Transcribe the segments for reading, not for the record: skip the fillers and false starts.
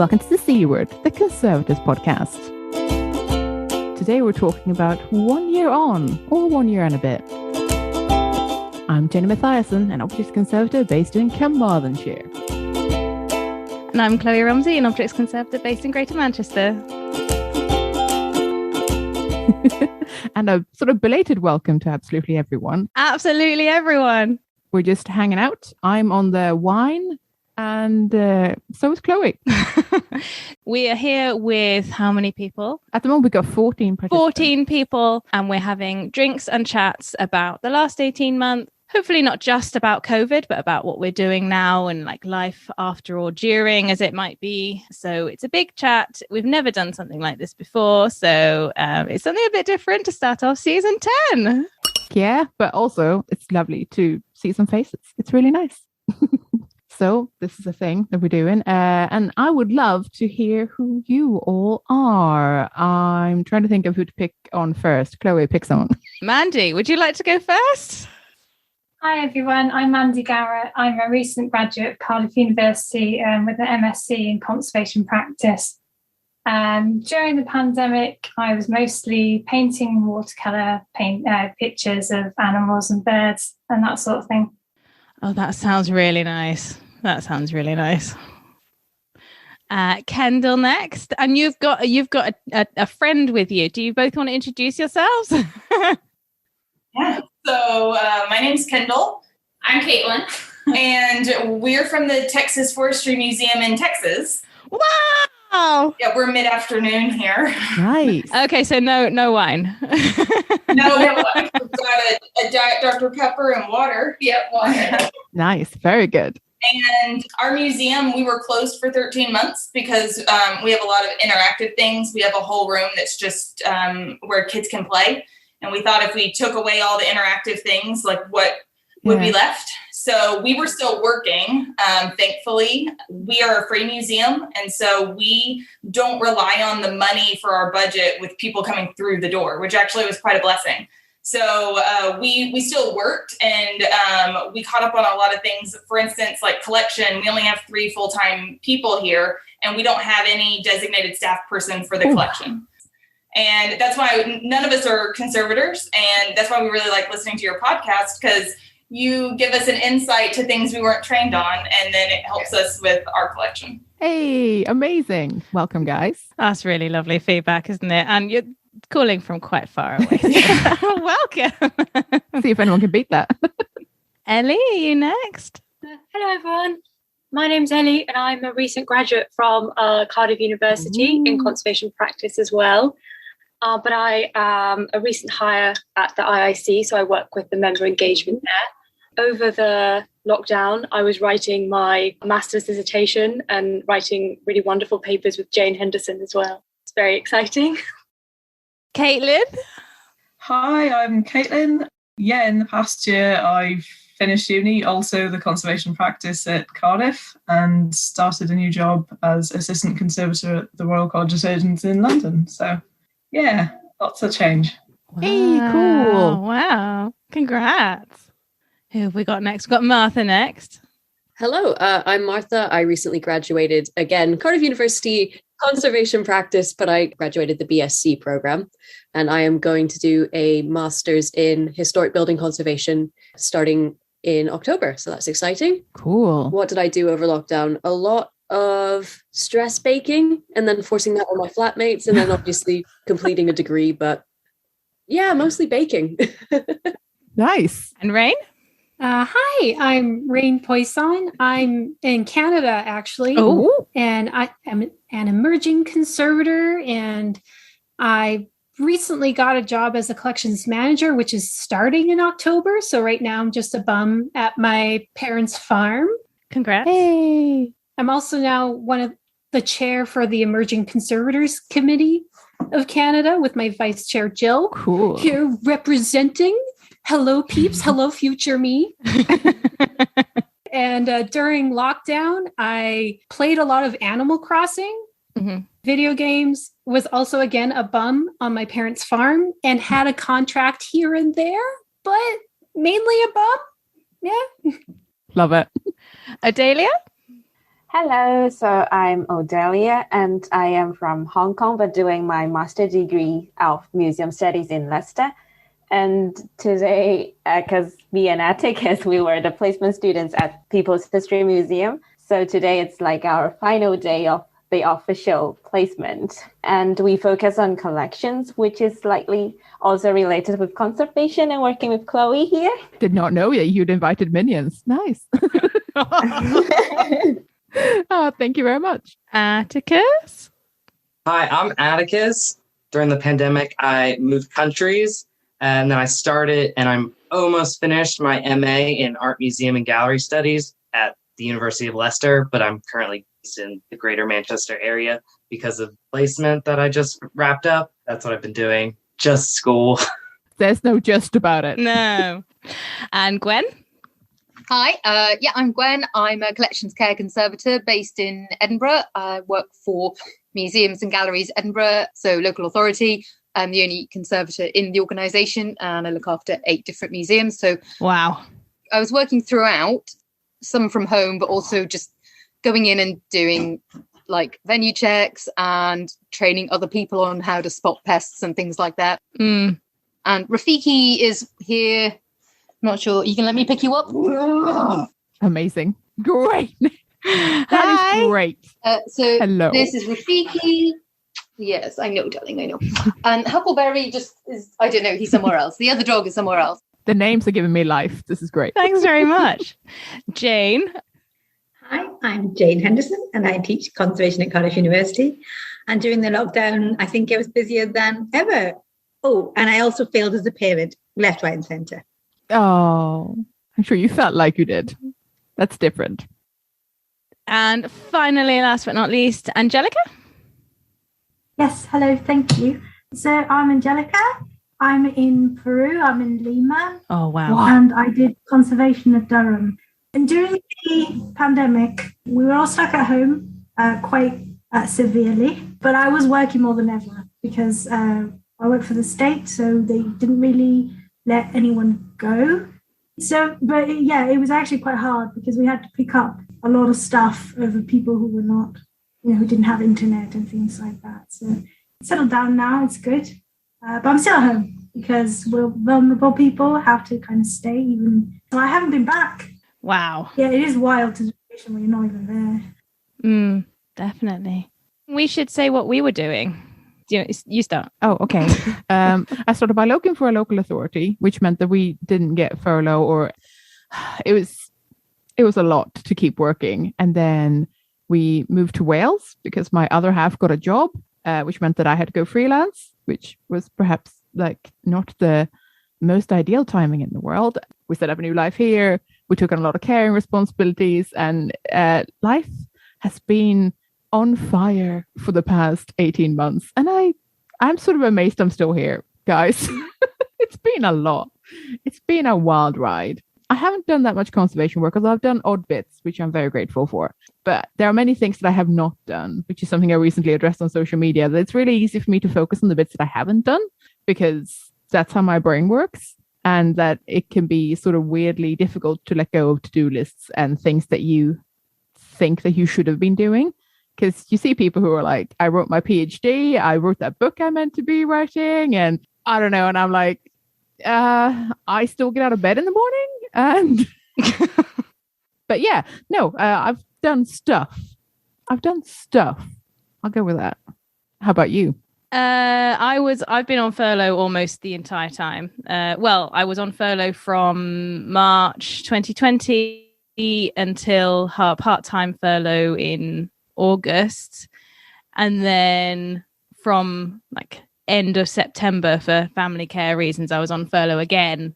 Welcome to the C Word, the Conservatives podcast. Today we're talking about 1 year on, or 1 year and a bit. I'm Jenny Mathiasson, an Optics Conservative based in Carmarthenshire. And I'm Chloe Rumsey, an Optics Conservative based in Greater Manchester. And a sort of belated welcome to absolutely everyone. Absolutely everyone. We're just hanging out. I'm on the wine, and so is Chloe. We are here with how many people? At the moment, we've got 14 participants. 14 people, and we're having drinks and chats about the last 18 months. Hopefully not just about COVID, but about what we're doing now and like life after or during, as it might be. So it's a big chat. We've never done something like this before. So it's something a bit different to start off season 10. Yeah, but also it's lovely to see some faces. It's really nice. So this is a thing that we're doing. And I would love to hear who you all are. I'm trying to think of who to pick on first. Chloe, pick someone. Mandy, would you like to go first? Hi everyone, I'm Mandy Garratt. I'm a recent graduate of Cardiff University with an MSc in conservation practice. During the pandemic, I was mostly painting watercolour pictures of animals and birds and that sort of thing. Oh, that sounds really nice. Kendall next, and you've got a friend with you. Do you both want to introduce yourselves? Yeah. So my name's Kendall. I'm Kaitlin, and we're from the Texas Forestry Museum in Texas. Wow! Yeah, we're mid-afternoon here. Nice. Okay, so no wine. No wine. We've got a Diet Dr. Pepper and water. Yep, water. Nice. Very good. And our museum, we were closed for 13 months because we have a lot of interactive things. We have a whole room that's just where kids can play. And we thought if we took away all the interactive things, like what would be left? So we were still working. Thankfully, we are a free museum. And so we don't rely on the money for our budget with people coming through the door, which actually was quite a blessing. So we still worked, and we caught up on a lot of things. For instance, like collection, we only have 3 full-time people here, and we don't have any designated staff person for the collection. And that's why none of us are conservators. And that's why we really like listening to your podcast, because you give us an insight to things we weren't trained on. And then it helps us with our collection. Hey, amazing. Welcome, guys. That's really lovely feedback, isn't it? And you're calling from quite far away. Welcome. See if anyone can beat that. Ellie, are you next? Hello, everyone. My name's Ellie, and I'm a recent graduate from Cardiff University in conservation practice as well. But I am a recent hire at the IIC, so I work with the member engagement there. Over the lockdown, I was writing my master's dissertation and writing really wonderful papers with Jane Henderson as well. It's very exciting. Kaitlin? Hi, I'm Kaitlin. Yeah, in the past year, I've finished uni, also the conservation practice at Cardiff, and started a new job as assistant conservator at the Royal College of Surgeons in London. So yeah, lots of change. Hey, cool. Wow. Congrats. Who have we got next? We've got Martha next. Hello, I'm Martha. I recently graduated, again, Cardiff University conservation practice, but I graduated the BSc program, and I am going to do a master's in historic building conservation starting in October. So that's exciting. Cool. What did I do over lockdown? A lot of stress baking, and then forcing that on my flatmates, and then obviously completing a degree, but yeah, mostly baking. Nice. And Raene? Hi, I'm Raene Poisson. I'm in Canada, actually. Oh. And I am an emerging conservator, and I recently got a job as a collections manager, which is starting in October. So right now I'm just a bum at my parents' farm. Congrats. Hey. I'm also now one of the chair for the Emerging Conservators Committee of Canada with my vice chair, Jill. Cool. Here representing. Hello, peeps. Hello, future me. And during lockdown, I played a lot of Animal Crossing, video games, was also, again, a bum on my parents' farm, and had a contract here and there, but mainly a bum. Yeah. Love it. Odelia? Hello, so I'm Odelia and I am from Hong Kong, but doing my master degree of museum studies in Leicester. And today, because me and Atticus, we were the placement students at People's History Museum. So today it's like our final day of the official placement. And we focus on collections, which is slightly also related with conservation and working with Kloe here. Did not know that you'd invited minions. Nice. Oh, thank you very much. Atticus? Hi, I'm Atticus. During the pandemic, I moved countries and then I started and I'm almost finished my MA in Art Museum and Gallery Studies at the University of Leicester, but I'm currently based in the Greater Manchester area because of placement that I just wrapped up. That's what I've been doing. Just school. There's no just about it. No. And Gwen? Hi, I'm Gwen. I'm a collections care conservator based in Edinburgh. I work for Museums and Galleries Edinburgh, so local authority. I'm the only conservator in the organisation and I look after 8 different museums. So wow. I was working throughout, some from home, but also just going in and doing like venue checks and training other people on how to spot pests and things like that. Mm. And Rafiki is here. Not sure. You can let me pick you up. Amazing. Great. That is great. So hello. This is Rafiki. Yes, I know, darling, I know. And Huckleberry just is, I don't know, he's somewhere else. The other dog is somewhere else. The names are giving me life. This is great. Thanks very much. Jane? Hi, I'm Jane Henderson and I teach conservation at Cardiff University. And during the lockdown, I think I was busier than ever. Oh, and I also failed as a parent, left, right and centre. Oh, I'm sure you felt like you did. That's different. And finally, last but not least, Angélica? Yes, hello, thank you. So I'm Angélica. I'm in Peru. I'm in Lima. Oh, wow. And I did conservation at Durham. And during the pandemic, we were all stuck at home quite severely. But I was working more than ever because I work for the state, so they didn't really let anyone go. So, but yeah, it was actually quite hard because we had to pick up a lot of stuff over people who were not, who didn't have internet and things like that. So it's settled down now, it's good. But I'm still at home because vulnerable people have to kind of stay even. So I haven't been back. Wow. Yeah, it is wild to the situation where you're not even there. Definitely. We should say what we were doing. You start. Oh, okay. I started by looking for a local authority, which meant that we didn't get furlough, or it was a lot to keep working. And then we moved to Wales because my other half got a job, which meant that I had to go freelance, which was perhaps like not the most ideal timing in the world. We set up a new life here. We took on a lot of caring responsibilities, and life has been on fire for the past 18 months. And I'm sort of amazed I'm still here, guys. It's been a lot. It's been a wild ride. I haven't done that much conservation work, although I've done odd bits, which I'm very grateful for. But there are many things that I have not done, which is something I recently addressed on social media, that it's really easy for me to focus on the bits that I haven't done, because that's how my brain works. And that it can be sort of weirdly difficult to let go of to-do lists and things that you think that you should have been doing. Because you see people who are like, I wrote my PhD, I wrote that book I meant to be writing, and I don't know. And I'm like, I still get out of bed in the morning. And but yeah, no, I've done stuff. I've go with that. How about you? I've been on furlough almost the entire time. Well, I was on furlough from March 2020 until part-time furlough in August, and then from like end of September for family care reasons I was on furlough again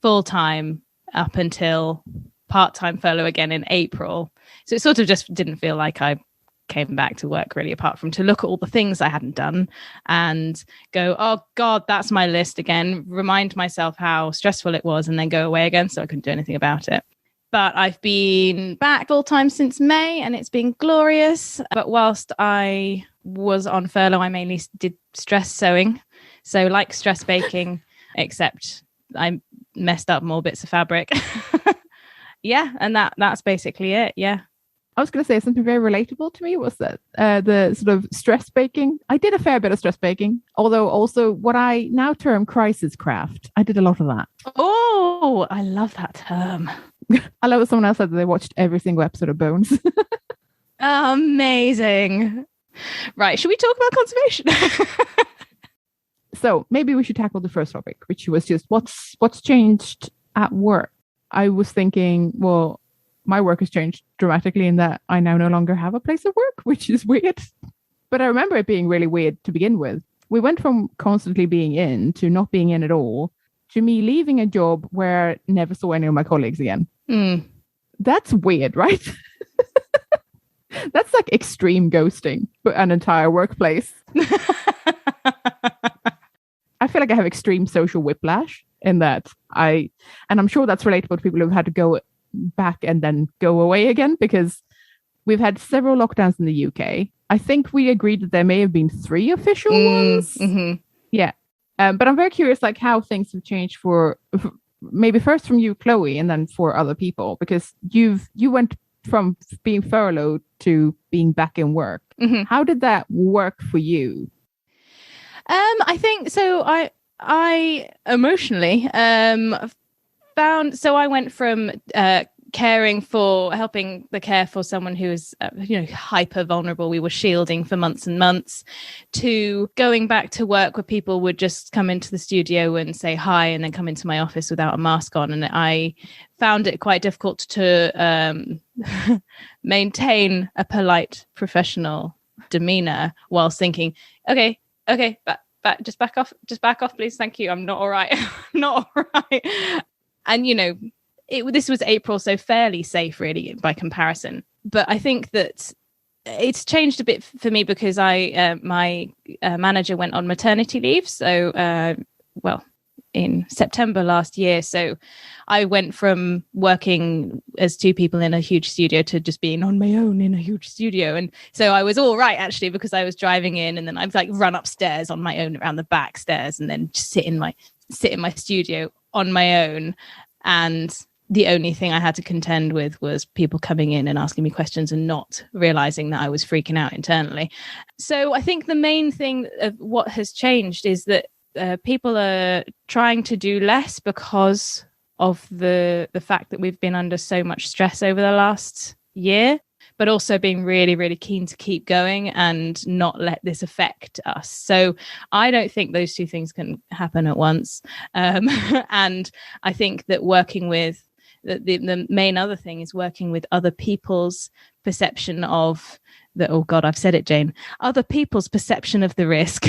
full-time up until part-time furlough again in April. So it sort of just didn't feel like I came back to work really, apart from to look at all the things I hadn't done and go, oh god, that's my list again, remind myself how stressful it was, and then go away again. So I couldn't do anything about it. But I've been back full time since May and it's been glorious. But whilst I was on furlough, I mainly did stress sewing. So like stress baking, except I messed up more bits of fabric. Yeah, and that's basically it. Yeah. I was going to say something very relatable to me was that the sort of stress baking. I did a fair bit of stress baking, although also what I now term crisis craft. I did a lot of that. Oh, I love that term. I love that someone else said that they watched every single episode of Bones. Amazing. Right, should we talk about conservation? So maybe we should tackle the first topic, which was just what's changed at work. I was thinking, well, my work has changed dramatically in that I now no longer have a place of work, which is weird. But I remember it being really weird to begin with. We went from constantly being in to not being in at all, to me leaving a job where I never saw any of my colleagues again. That's weird, right? That's like extreme ghosting, but an entire workplace. I feel like I have extreme social whiplash in that and I'm sure that's relatable to people who've had to go back and then go away again, because we've had several lockdowns in the UK. I think we agreed that there may have been 3 official ones. Mm-hmm. Yeah. But I'm very curious, like how things have changed for maybe first from you, Kloe, and then for other people, because you went from being furloughed to being back in work. Mm-hmm. How did that work for you? I think so. I emotionally found, so I went from helping the care for someone who was hyper vulnerable, we were shielding for months and months, to going back to work where people would just come into the studio and say hi and then come into my office without a mask on. And I found it quite difficult to maintain a polite professional demeanor whilst thinking, okay, just back off, please, thank you, I'm not all right. Not all right. And this was April, so fairly safe really by comparison. But I think that it's changed a bit for me because my manager went on maternity leave, so in September last year. So I went from working as 2 people in a huge studio to just being on my own in a huge studio. And so I was all right, actually, because I was driving in and then I'd like run upstairs on my own around the back stairs and then just sit in my studio on my own. And the only thing I had to contend with was people coming in and asking me questions and not realizing that I was freaking out internally. So I think the main thing of what has changed is that people are trying to do less because of the fact that we've been under so much stress over the last year, but also being really, really keen to keep going and not let this affect us. So I don't think those 2 things can happen at once. And I think that working with the main other thing is working with other people's perception of the, oh God, I've said it, Jane, other people's perception of the risk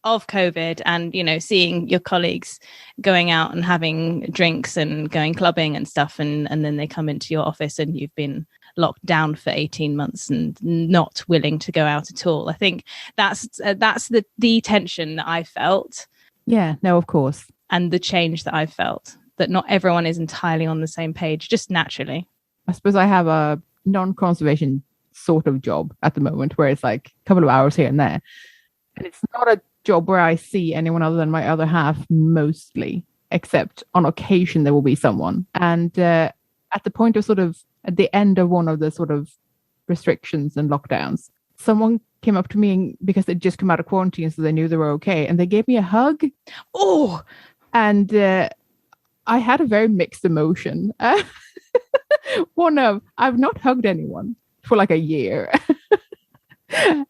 of COVID, and seeing your colleagues going out and having drinks and going clubbing and stuff, and then they come into your office and you've been locked down for 18 months and not willing to go out at all. I think that's the tension that I felt. Yeah, no, of course. And the change that I felt, that not everyone is entirely on the same page, just naturally. I suppose I have a non-conservation sort of job at the moment where it's like a couple of hours here and there. And it's not a job where I see anyone other than my other half mostly, except on occasion there will be someone. And at the point of sort of at the end of one of the sort of restrictions and lockdowns, someone came up to me because they'd just come out of quarantine, so they knew they were okay, and they gave me a hug. Oh, and I had a very mixed emotion. I've not hugged anyone for like a year.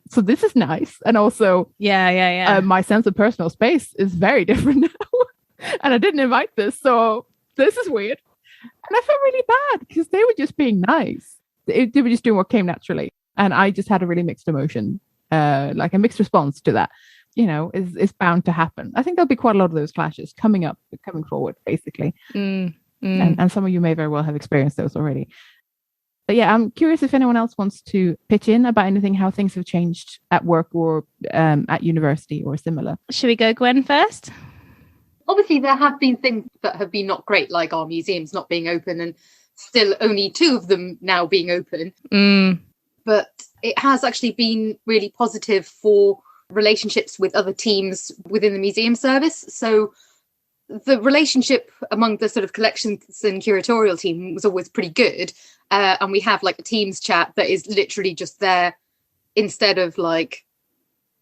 So this is nice. And also, my sense of personal space is very different now. And I didn't invite this, so this is weird. And I felt really bad because they were just being nice. They were just doing what came naturally. And I just had a really mixed emotion, like a mixed response to that. Is bound to happen. I think there'll be quite a lot of those clashes coming forward, basically. And some of you may very well have experienced those already. But yeah, I'm curious if anyone else wants to pitch in about anything, how things have changed at work or at university or similar. Should we go Gwen first? Obviously, there have been things that have been not great, like our museums not being open and still only 2 of them now being open. But it has actually been really positive for relationships with other teams within the museum service. So the relationship among the sort of collections and curatorial team was always pretty good. And we have like a Teams chat that is literally just there instead of like,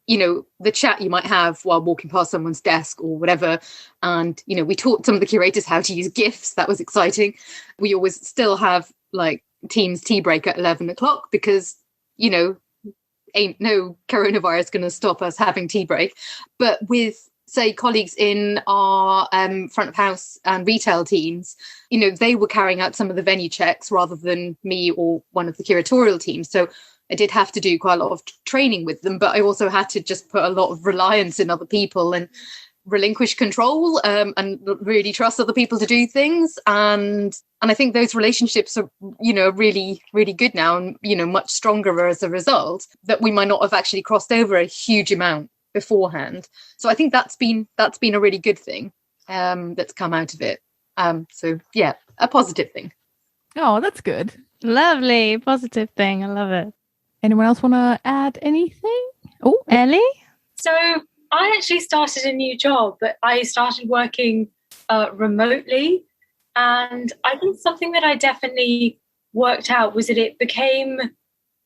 you know, the chat you might have while walking past someone's desk or whatever. And, you know, we taught some of the curators how to use GIFs. That was exciting. We always still have like Teams tea break at 11 o'clock because, you know, ain't no coronavirus going to stop us having tea break. But with, say, colleagues in our front of house and retail teams, you know, they were carrying out some of the venue checks rather than me or one of the curatorial teams. So I did have to do quite a lot of training with them, but I also had to just put a lot of reliance in other people and relinquish control and really trust other people to do things. And I think those relationships are, you know, really, really good now and, you know, much stronger as a result, that we might not have actually crossed over a huge amount beforehand. So I think that's been a really good thing that's come out of it. So yeah, a positive thing. Oh, that's good. Lovely. Positive thing. I love it. Anyone else want to add anything? Oh, Ellie? So I actually started a new job, but I started working remotely. And I think something that I definitely worked out was that it became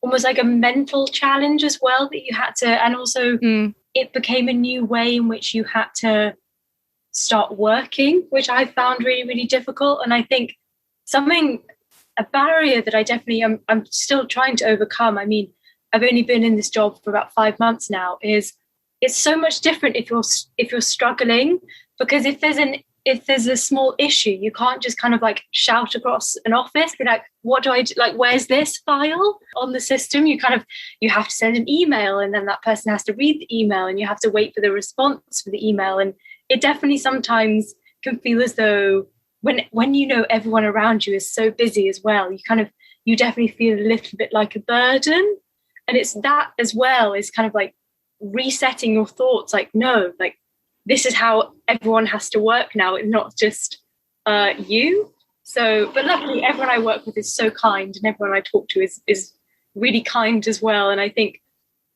almost like a mental challenge as well, that you had to, and also it became a new way in which you had to start working, which I found really, really difficult. And I think a barrier that I definitely I'm still trying to overcome. I mean, I've only been in this job for about 5 months now. It's so much different if you're struggling, because if there's a small issue, you can't just kind of like shout across an office, be like, what do I do? Like, where's this file on the system? You have to send an email, and then that person has to read the email, and you have to wait for the response for the email. And it definitely sometimes can feel as though when you know everyone around you is so busy as well, you definitely feel a little bit like a burden. And it's that as well is kind of like resetting your thoughts, like, no, like this is how everyone has to work now. It's not just you. So, but luckily everyone I work with is so kind, and everyone I talk to is really kind as well. And I think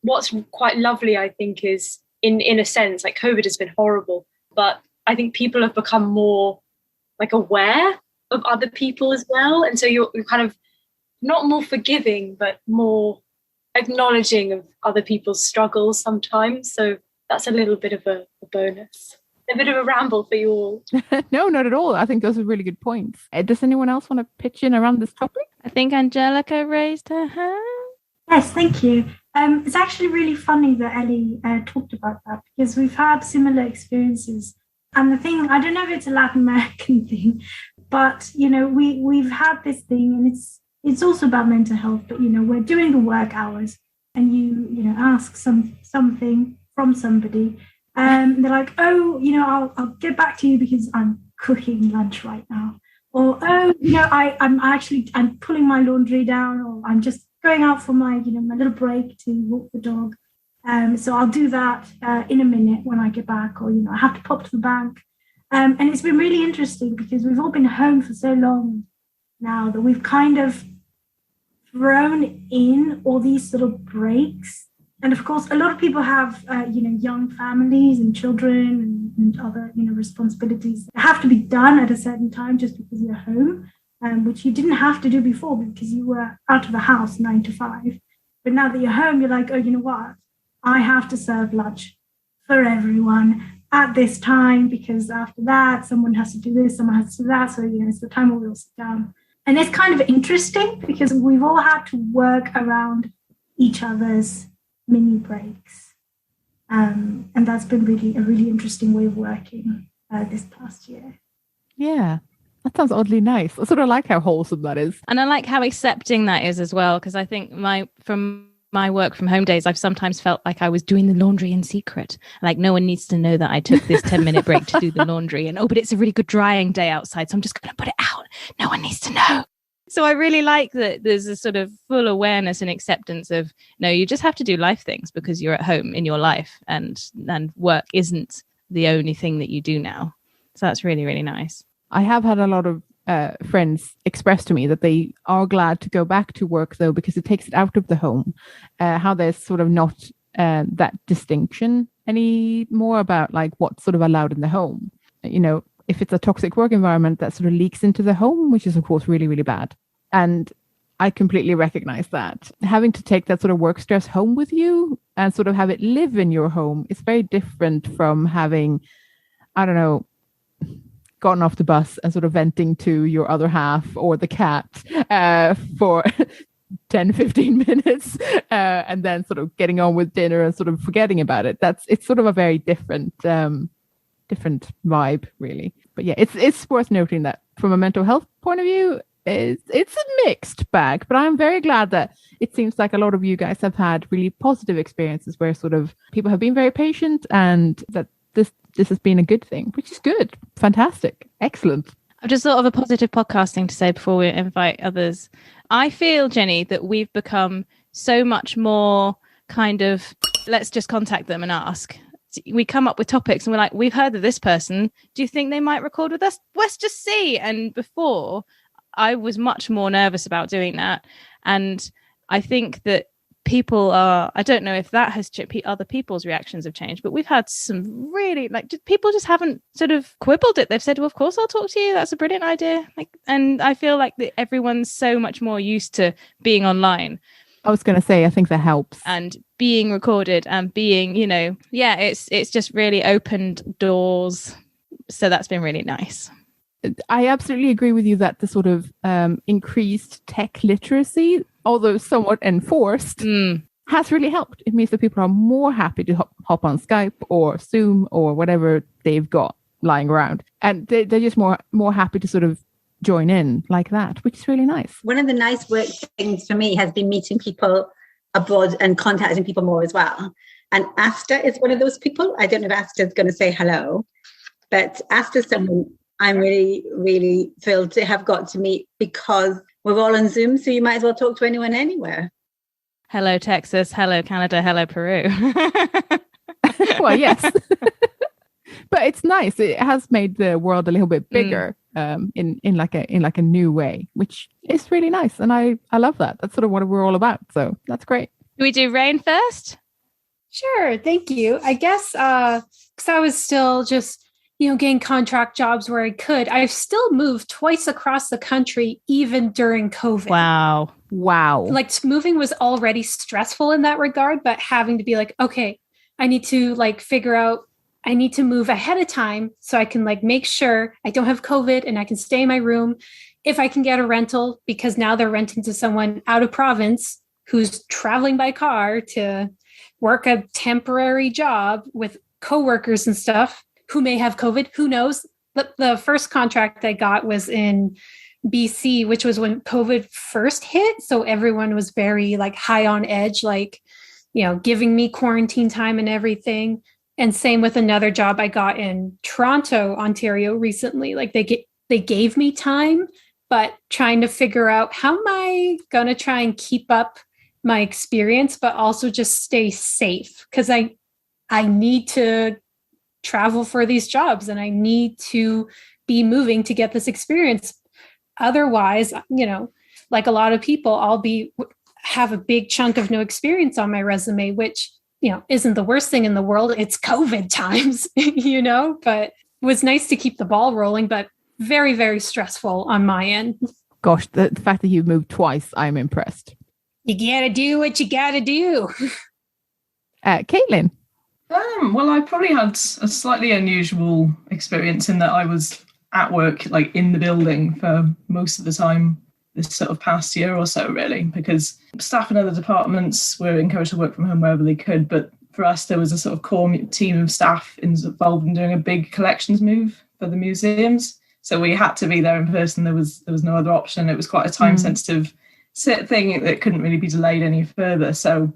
what's quite lovely, I think, is in a sense, like COVID has been horrible, but I think people have become more like aware of other people as well. And so you're kind of not more forgiving, but more acknowledging of other people's struggles sometimes. So that's a little bit of a bonus. A bit of a ramble for you all. No, not at all. I think those are really good points. Does anyone else want to pitch in around this topic? I think Angélica raised her hand. Yes, thank you. It's actually really funny that Ellie talked about that, because we've had similar experiences. And the thing, I don't know if it's a Latin American thing, but, you know, we've had this thing, and it's also about mental health, but, you know, we're doing the work hours, and you know, ask something from somebody, and they're like, oh, you know, I'll get back to you because I'm cooking lunch right now. Or, oh, you know, I'm pulling my laundry down, or I'm just going out for my little break to walk the dog. So I'll do that in a minute when I get back, or, you know, I have to pop to the bank. And it's been really interesting because we've all been home for so long now that we've kind of thrown in all these sort of breaks. And of course, a lot of people have, young families and children and other, responsibilities that have to be done at a certain time just because you're home, which you didn't have to do before because you were out of the house 9 to 5. But now that you're home, you're like, oh, you know what? I have to serve lunch for everyone at this time, because after that, someone has to do this, someone has to do that. So, it's the time where we all sit down. And it's kind of interesting because we've all had to work around each other's mini breaks. And that's been really a really interesting way of working this past year. Yeah, that sounds oddly nice. I sort of like how wholesome that is. And I like how accepting that is as well, because I think from my work from home days, I've sometimes felt like I was doing the laundry in secret. Like, no one needs to know that I took this 10-minute break to do the laundry. And, but it's a really good drying day outside, so I'm just going to put it out. No one needs to know. So I really like that there's a sort of full awareness and acceptance of, no, you just have to do life things because you're at home in your life, and work isn't the only thing that you do now. So that's really, really nice. I have had a lot of friends express to me that they are glad to go back to work, though, because it takes it out of the home. How there's sort of not that distinction anymore about like what's sort of allowed in the home. if it's a toxic work environment, that sort of leaks into the home, which is of course really, really bad. And I completely recognize that. Having to take that sort of work stress home with you and sort of have it live in your home is very different from having, I don't know, gotten off the bus and sort of venting to your other half or the cat for 10, 15 minutes and then sort of getting on with dinner and sort of forgetting about it. It's sort of a very different vibe, really. But yeah, it's worth noting that from a mental health point of view, it's a mixed bag, but I'm very glad that it seems like a lot of you guys have had really positive experiences where sort of people have been very patient and that this has been a good thing, which is good. Fantastic. Excellent. I've just thought of a positive podcasting to say before we invite others. I feel, Jenny, that we've become so much more kind of, let's just contact them and ask. We come up with topics and we're like, we've heard of this person. Do you think they might record with us? Let's just see. And before, I was much more nervous about doing that. And I think that people are, I don't know if that has other people's reactions have changed, but we've had some really, like, people just haven't sort of quibbled it. They've said, well, of course I'll talk to you. That's a brilliant idea. And I feel like that everyone's so much more used to being online. I was going to say, I think that helps. And being recorded and being, it's just really opened doors. So that's been really nice. I absolutely agree with you that the sort of increased tech literacy, although somewhat enforced, has really helped. It means that people are more happy to hop on Skype or Zoom or whatever they've got lying around. And they're just more happy to sort of join in like that, which is really nice. One of the nice work things for me has been meeting people abroad and contacting people more as well. And Asta is one of those people. I don't know if Asta is going to say hello, but Asta is someone I'm really, really thrilled to have got to meet because we're all on Zoom, so you might as well talk to anyone anywhere. Hello, Texas. Hello, Canada. Hello, Peru. Well, yes. But it's nice. It has made the world a little bit bigger in like a new way, which is really nice. And I love that. That's sort of what we're all about. So that's great. Do we do Raene first? Sure. Thank you. I guess because I was still just getting contract jobs where I could. I've still moved twice across the country, even during COVID. Wow. Like moving was already stressful in that regard, but having to be like, okay, I need to figure out, I need to move ahead of time so I can make sure I don't have COVID and I can stay in my room. If I can get a rental, because now they're renting to someone out of province who's traveling by car to work a temporary job with coworkers and stuff, who may have COVID, who knows? The first contract I got was in BC, which was when COVID first hit. So everyone was very high on edge, giving me quarantine time and everything. And same with another job I got in Toronto, Ontario recently. They gave me time, but trying to figure out how am I going to try and keep up my experience, but also just stay safe. Because I need to travel for these jobs and I need to be moving to get this experience. Otherwise, like a lot of people, I'll have a big chunk of no experience on my resume, which, isn't the worst thing in the world. It's COVID times, but it was nice to keep the ball rolling, but very, very stressful on my end. Gosh, the fact that you've moved twice, I'm impressed. You gotta do what you gotta do. Kaitlin. Well, I probably had a slightly unusual experience in that I was at work, in the building for most of the time this sort of past year or so, really, because staff in other departments were encouraged to work from home wherever they could. But for us, there was a sort of core team of staff involved in doing a big collections move for the museums. So we had to be there in person. There was no other option. It was quite a time-sensitive thing that couldn't really be delayed any further. So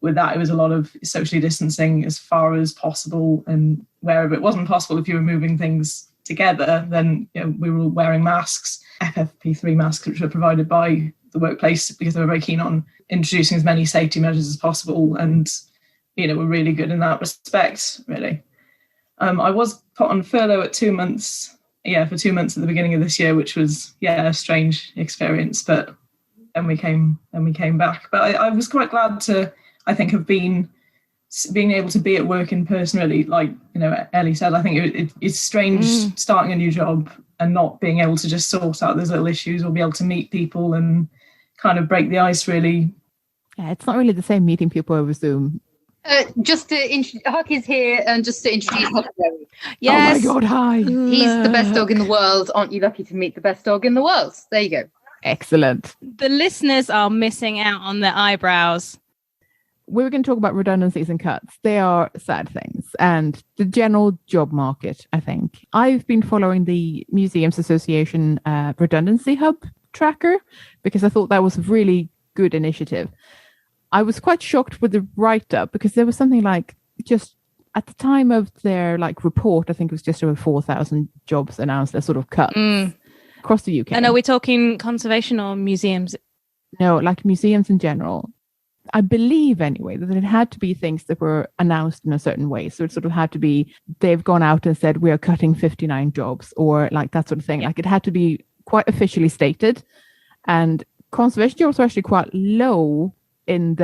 with that, it was a lot of socially distancing as far as possible. And wherever it wasn't possible, if you were moving things together, then we were wearing masks, FFP3 masks, which were provided by the workplace because they were very keen on introducing as many safety measures as possible. And, were really good in that respect, really. I was put on furlough at 2 months, for 2 months at the beginning of this year, which was, a strange experience. But then we came back. But I was quite glad to, I think, have been being able to be at work in person, really, like, you know, Ellie said, I think it's strange starting a new job and not being able to just sort out those little issues or be able to meet people and kind of break the ice, really. Yeah, it's not really the same meeting people over Zoom. Just to introduce, Huck is here, and just to introduce Huck. Yes. Oh my God, hi. He's the best dog in the world. Aren't you lucky to meet the best dog in the world? There you go. Excellent. The listeners are missing out on their eyebrows. We were going to talk about redundancies and cuts. They are sad things. And the general job market, I think. I've been following the Museums Association Redundancy Hub tracker because I thought that was a really good initiative. I was quite shocked with the write-up because there was something like, just at the time of their like report, I think it was just over 4,000 jobs announced as sort of cuts across the UK. And are we talking conservation or museums? No, like museums in general. I believe anyway that it had to be things that were announced in a certain way. So it sort of had to be, they've gone out and said, we are cutting 59 jobs or like that sort of thing. Like it had to be quite officially stated. And conservation jobs were actually quite low in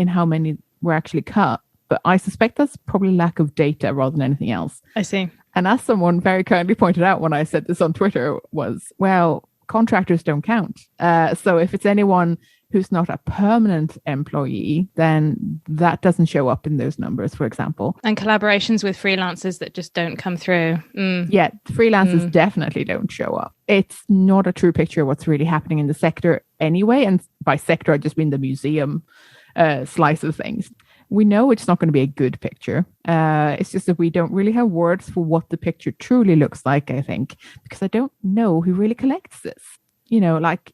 how many were actually cut. But I suspect that's probably lack of data rather than anything else. I see. And as someone very kindly pointed out when I said this on Twitter was, well, contractors don't count. So if it's anyone who's not a permanent employee, then that doesn't show up in those numbers, for example. And collaborations with freelancers that just don't come through. Yeah, freelancers definitely don't show up. It's not a true picture of what's really happening in the sector anyway. And by sector, I just mean the museum slice of things. We know it's not going to be a good picture. It's just that we don't really have words for what the picture truly looks like, I think, because I don't know who really collects this. You know, like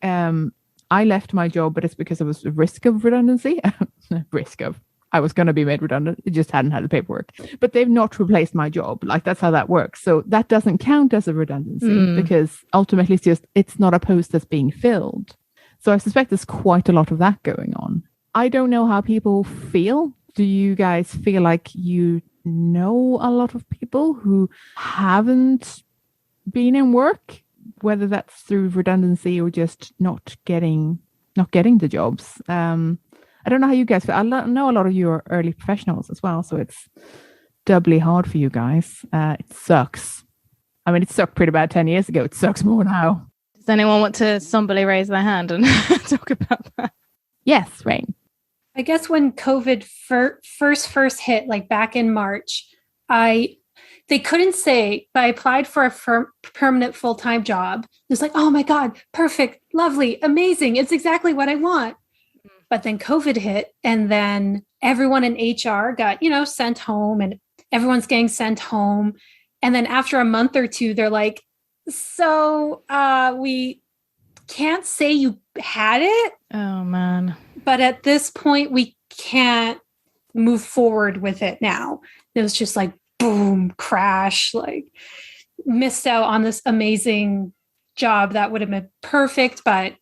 I left my job, but it's because there was a risk of redundancy. I was going to be made redundant. It just hadn't had the paperwork. But they've not replaced my job. Like that's how that works. So that doesn't count as a redundancy because ultimately it's not a post that's being filled. So I suspect there's quite a lot of that going on. I don't know how people feel. Do you guys feel like you know a lot of people who haven't been in work, whether that's through redundancy or just not getting the jobs? I don't know how you guys feel. I know a lot of you are early professionals as well, so it's doubly hard for you guys. It sucks. I mean, it sucked pretty bad 10 years ago. It sucks more now. Does anyone want to somebly raise their hand and talk about that? Yes, Raene. I guess when COVID first hit, like back in March, they couldn't say, but I applied for a permanent full-time job. It was like, oh my God, perfect, lovely, amazing. It's exactly what I want. But then COVID hit, and then everyone in HR got, sent home, and everyone's getting sent home. And then after a month or two, they're like, so we can't say you had it. Oh, man. But at this point, we can't move forward with it now. It was just like, boom, crash, like missed out on this amazing job that would have been perfect. But,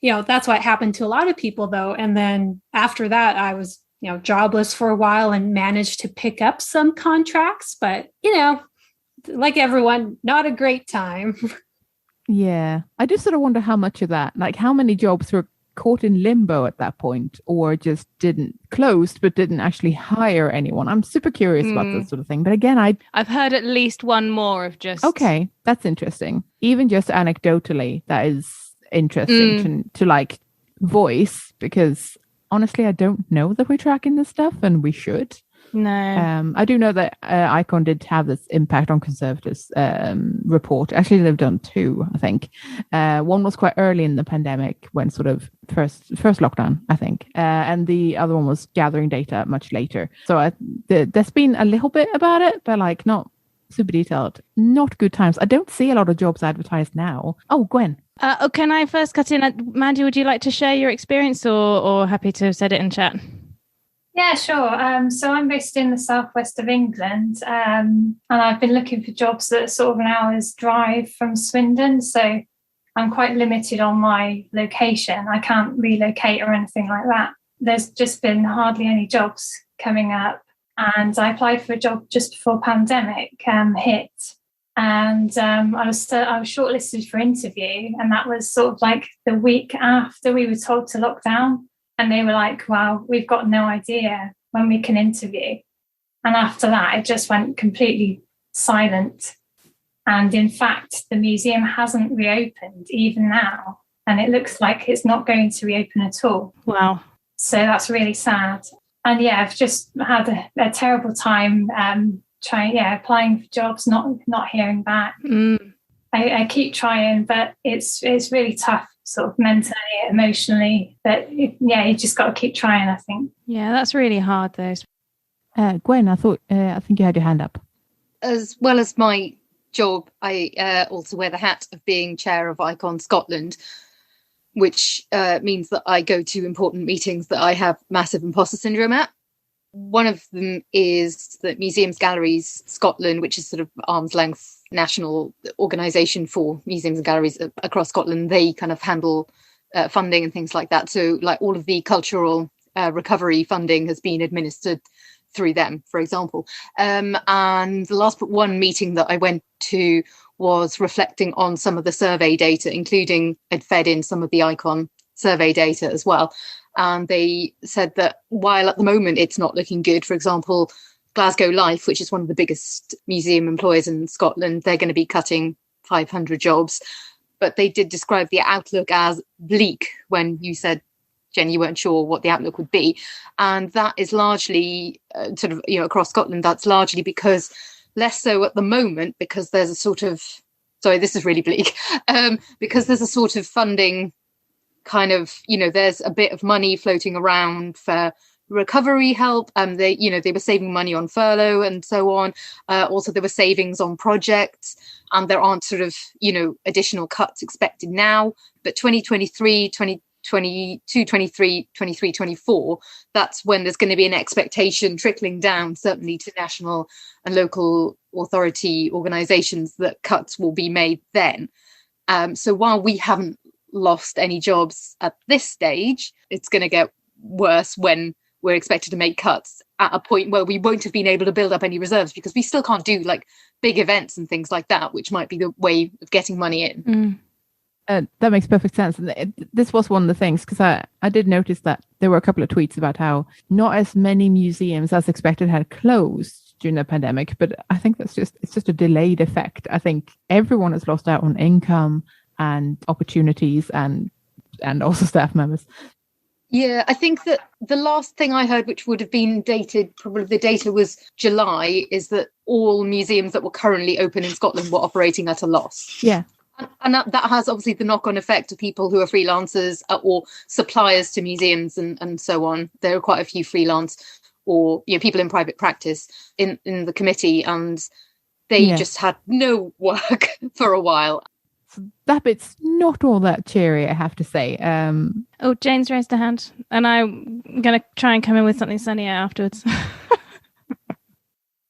that's what happened to a lot of people, though. And then after that, I was, jobless for a while and managed to pick up some contracts. But, like everyone, not a great time. Yeah. I just sort of wonder how much of that, like how many jobs were caught in limbo at that point or just closed but didn't actually hire anyone. I'm super curious about that sort of thing. But again, I've heard at least one more of just... Okay, that's interesting. Even just anecdotally, that is interesting to like voice, because honestly, I don't know that we're tracking this stuff and we should. No. I do know that ICON did have this impact on conservatives report. Actually, they've done two, I think. One was quite early in the pandemic when sort of first lockdown, I think. And the other one was gathering data much later. So there's been a little bit about it, but like not super detailed. Not good times. I don't see a lot of jobs advertised now. Oh, Gwen. Can I first cut in? Mandy, would you like to share your experience or happy to set it in chat? Yeah, sure. So I'm based in the southwest of England, and I've been looking for jobs that are sort of an hour's drive from Swindon. So I'm quite limited on my location. I can't relocate or anything like that. There's just been hardly any jobs coming up. And I applied for a job just before pandemic hit. And I was shortlisted for interview. And that was sort of like the week after we were told to lock down. And they were like, wow, we've got no idea when we can interview. And after that, it just went completely silent. And in fact, the museum hasn't reopened even now. And it looks like it's not going to reopen at all. Wow. So that's really sad. And yeah, I've just had a terrible time applying for jobs, not hearing back. I keep trying, but it's really tough, sort of mentally, emotionally. But you just got to keep trying, I think. Yeah, that's really hard, though. Gwen, I think you had your hand up. As well as my job, I also wear the hat of being chair of Icon Scotland, which means that I go to important meetings that I have massive imposter syndrome at. One of them is that Museums Galleries Scotland, which is sort of arm's length national organisation for museums and galleries across Scotland. They kind of handle funding and things like that. So like all of the cultural recovery funding has been administered through them, for example. And the last but one meeting that I went to was reflecting on some of the survey data, including I'd fed in some of the Icon survey data as well. And they said that while at the moment it's not looking good, for example, Glasgow Life, which is one of the biggest museum employers in Scotland, they're going to be cutting 500 jobs. But they did describe the outlook as bleak when you said, Jen, you weren't sure what the outlook would be. And that is largely across Scotland, that's largely because less so at the moment, because there's a sort of, sorry, this is really bleak, because there's a sort of funding kind of, there's a bit of money floating around for recovery help. They were saving money on furlough and so on. Also, there were savings on projects, and there aren't sort of, additional cuts expected now. But 2023, 2022, 23, 24, that's when there's going to be an expectation trickling down, certainly to national and local authority organisations, that cuts will be made then. So while we haven't lost any jobs at this stage, it's going to get worse when we're expected to make cuts at a point where we won't have been able to build up any reserves, because we still can't do like big events and things like that, which might be the way of getting money in. That makes perfect sense. This was one of the things, because I did notice that there were a couple of tweets about how not as many museums as expected had closed during the pandemic, but I think it's just a delayed effect. I think everyone has lost out on income and opportunities and also staff members. Yeah, I think that the last thing I heard, which would have been dated, probably the data was July, is that all museums that were currently open in Scotland were operating at a loss. Yeah. And that has obviously the knock-on effect of people who are freelancers or suppliers to museums and so on. There are quite a few freelance or people in private practice in the committee, and they just had no work for a while. That bit's not all that cheery, I have to say. Jane's raised a hand, and I'm going to try and come in with something sunnier afterwards.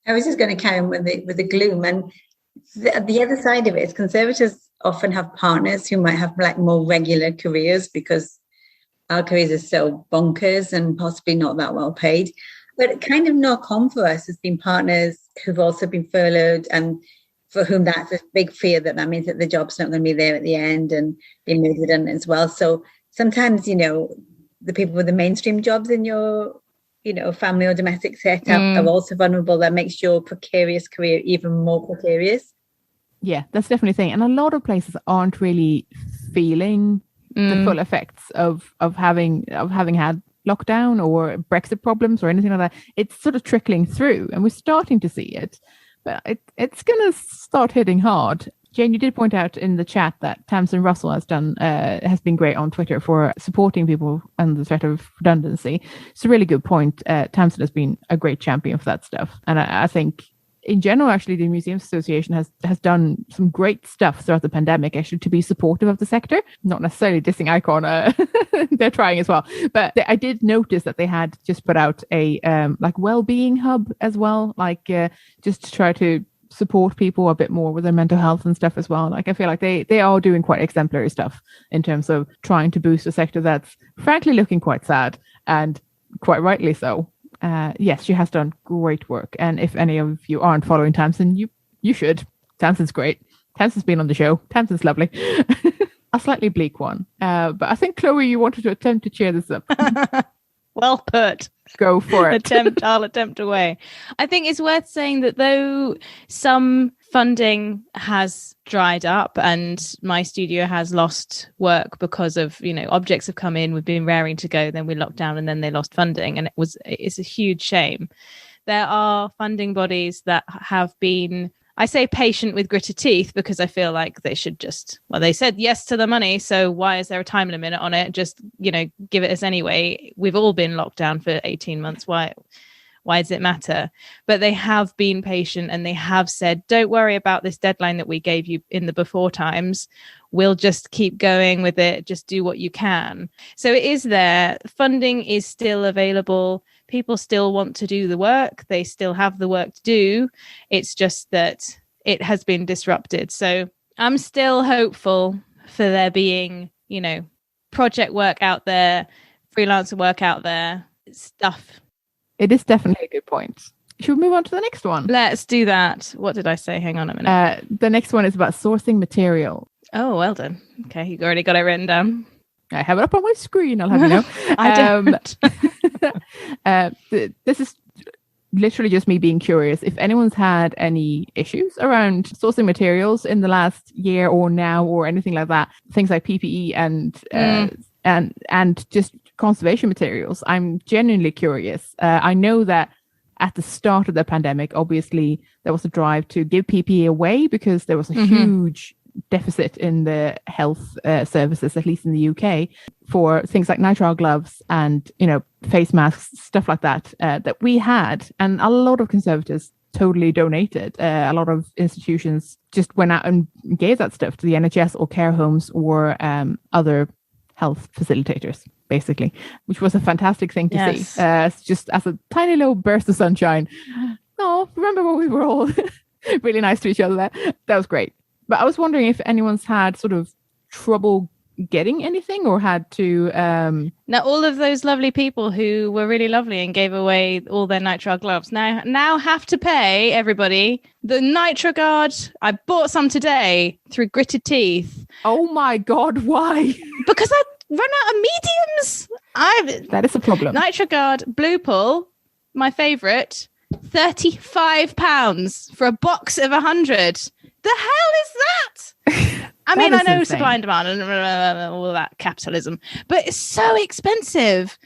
I was just going to carry on with the gloom, and the other side of it is conservators often have partners who might have like more regular careers, because our careers are so bonkers and possibly not that well paid. But kind of knock on for us has been partners who've also been furloughed, and for whom that's a big fear that means that the job's not going to be there at the end and being made redundant as well. So sometimes, the people with the mainstream jobs in your, family or domestic setup are also vulnerable. That makes your precarious career even more precarious. Yeah, that's definitely a thing. And a lot of places aren't really feeling the full effects of having had lockdown or Brexit problems or anything like that. It's sort of trickling through, and we're starting to see it. But it's going to start hitting hard. Jane, you did point out in the chat that Tamsin Russell has been great on Twitter for supporting people under the threat of redundancy. It's a really good point. Tamsin has been a great champion for that stuff. And I think in general, actually, the Museums Association has done some great stuff throughout the pandemic, actually, to be supportive of the sector. Not necessarily dissing Icon, they're trying as well. But I did notice that they had just put out a well-being hub as well, just to try to support people a bit more with their mental health and stuff as well. I feel like they are doing quite exemplary stuff in terms of trying to boost a sector that's frankly looking quite sad, and quite rightly so. Yes, she has done great work. And if any of you aren't following Tamsin, you should. Tamsin's great. Tamsin's been on the show. Tamsin's lovely. A slightly bleak one. But I think, Chloe, you wanted to attempt to cheer this up. Well put. Go for it. I'll attempt away. I think it's worth saying that though some funding has dried up and my studio has lost work because of, objects have come in, we've been raring to go, then we locked down and then they lost funding. And it's a huge shame. There are funding bodies that have been, I say patient with gritted teeth because I feel like they should they said yes to the money. So why is there a time limit on it? Just, give it us anyway. We've all been locked down for 18 months. Why does it matter? But they have been patient and they have said, don't worry about this deadline that we gave you in the before times. We'll just keep going with it. Just do what you can. So it is there. Funding is still available. People still want to do the work. They still have the work to do. It's just that it has been disrupted. So I'm still hopeful for there being, project work out there, freelancer work out there, stuff. It is definitely a good point. Should we move on to the next one? Let's do that. What did I say? Hang on a minute. The next one is about sourcing material. Oh, well done. Okay, you already got it written down. I have it up on my screen. I'll have you know. I don't. This is literally just me being curious. If anyone's had any issues around sourcing materials in the last year or now or anything like that, things like PPE and just conservation materials, I'm genuinely curious. I know that at the start of the pandemic, obviously there was a drive to give PPE away because there was a huge deficit in the health services, at least in the UK, for things like nitrile gloves and face masks, stuff like that that we had, and a lot of conservators totally donated. A lot of institutions just went out and gave that stuff to the NHS or care homes or other health facilitators, basically, which was a fantastic thing to see. Just as a tiny little burst of sunshine. Oh, remember when we were all really nice to each other there? That was great. But I was wondering if anyone's had sort of trouble getting anything or had to... Now, all of those lovely people who were really lovely and gave away all their nitrile gloves now have to pay, everybody, the NitroGuard. I bought some today through gritted teeth. Oh my God, why? Because I run out of mediums. That is a problem. NitroGuard Blue Pull, my favourite, £35 for a box of 100. The hell is that? I mean, I know supply and demand and all that capitalism, but it's so expensive.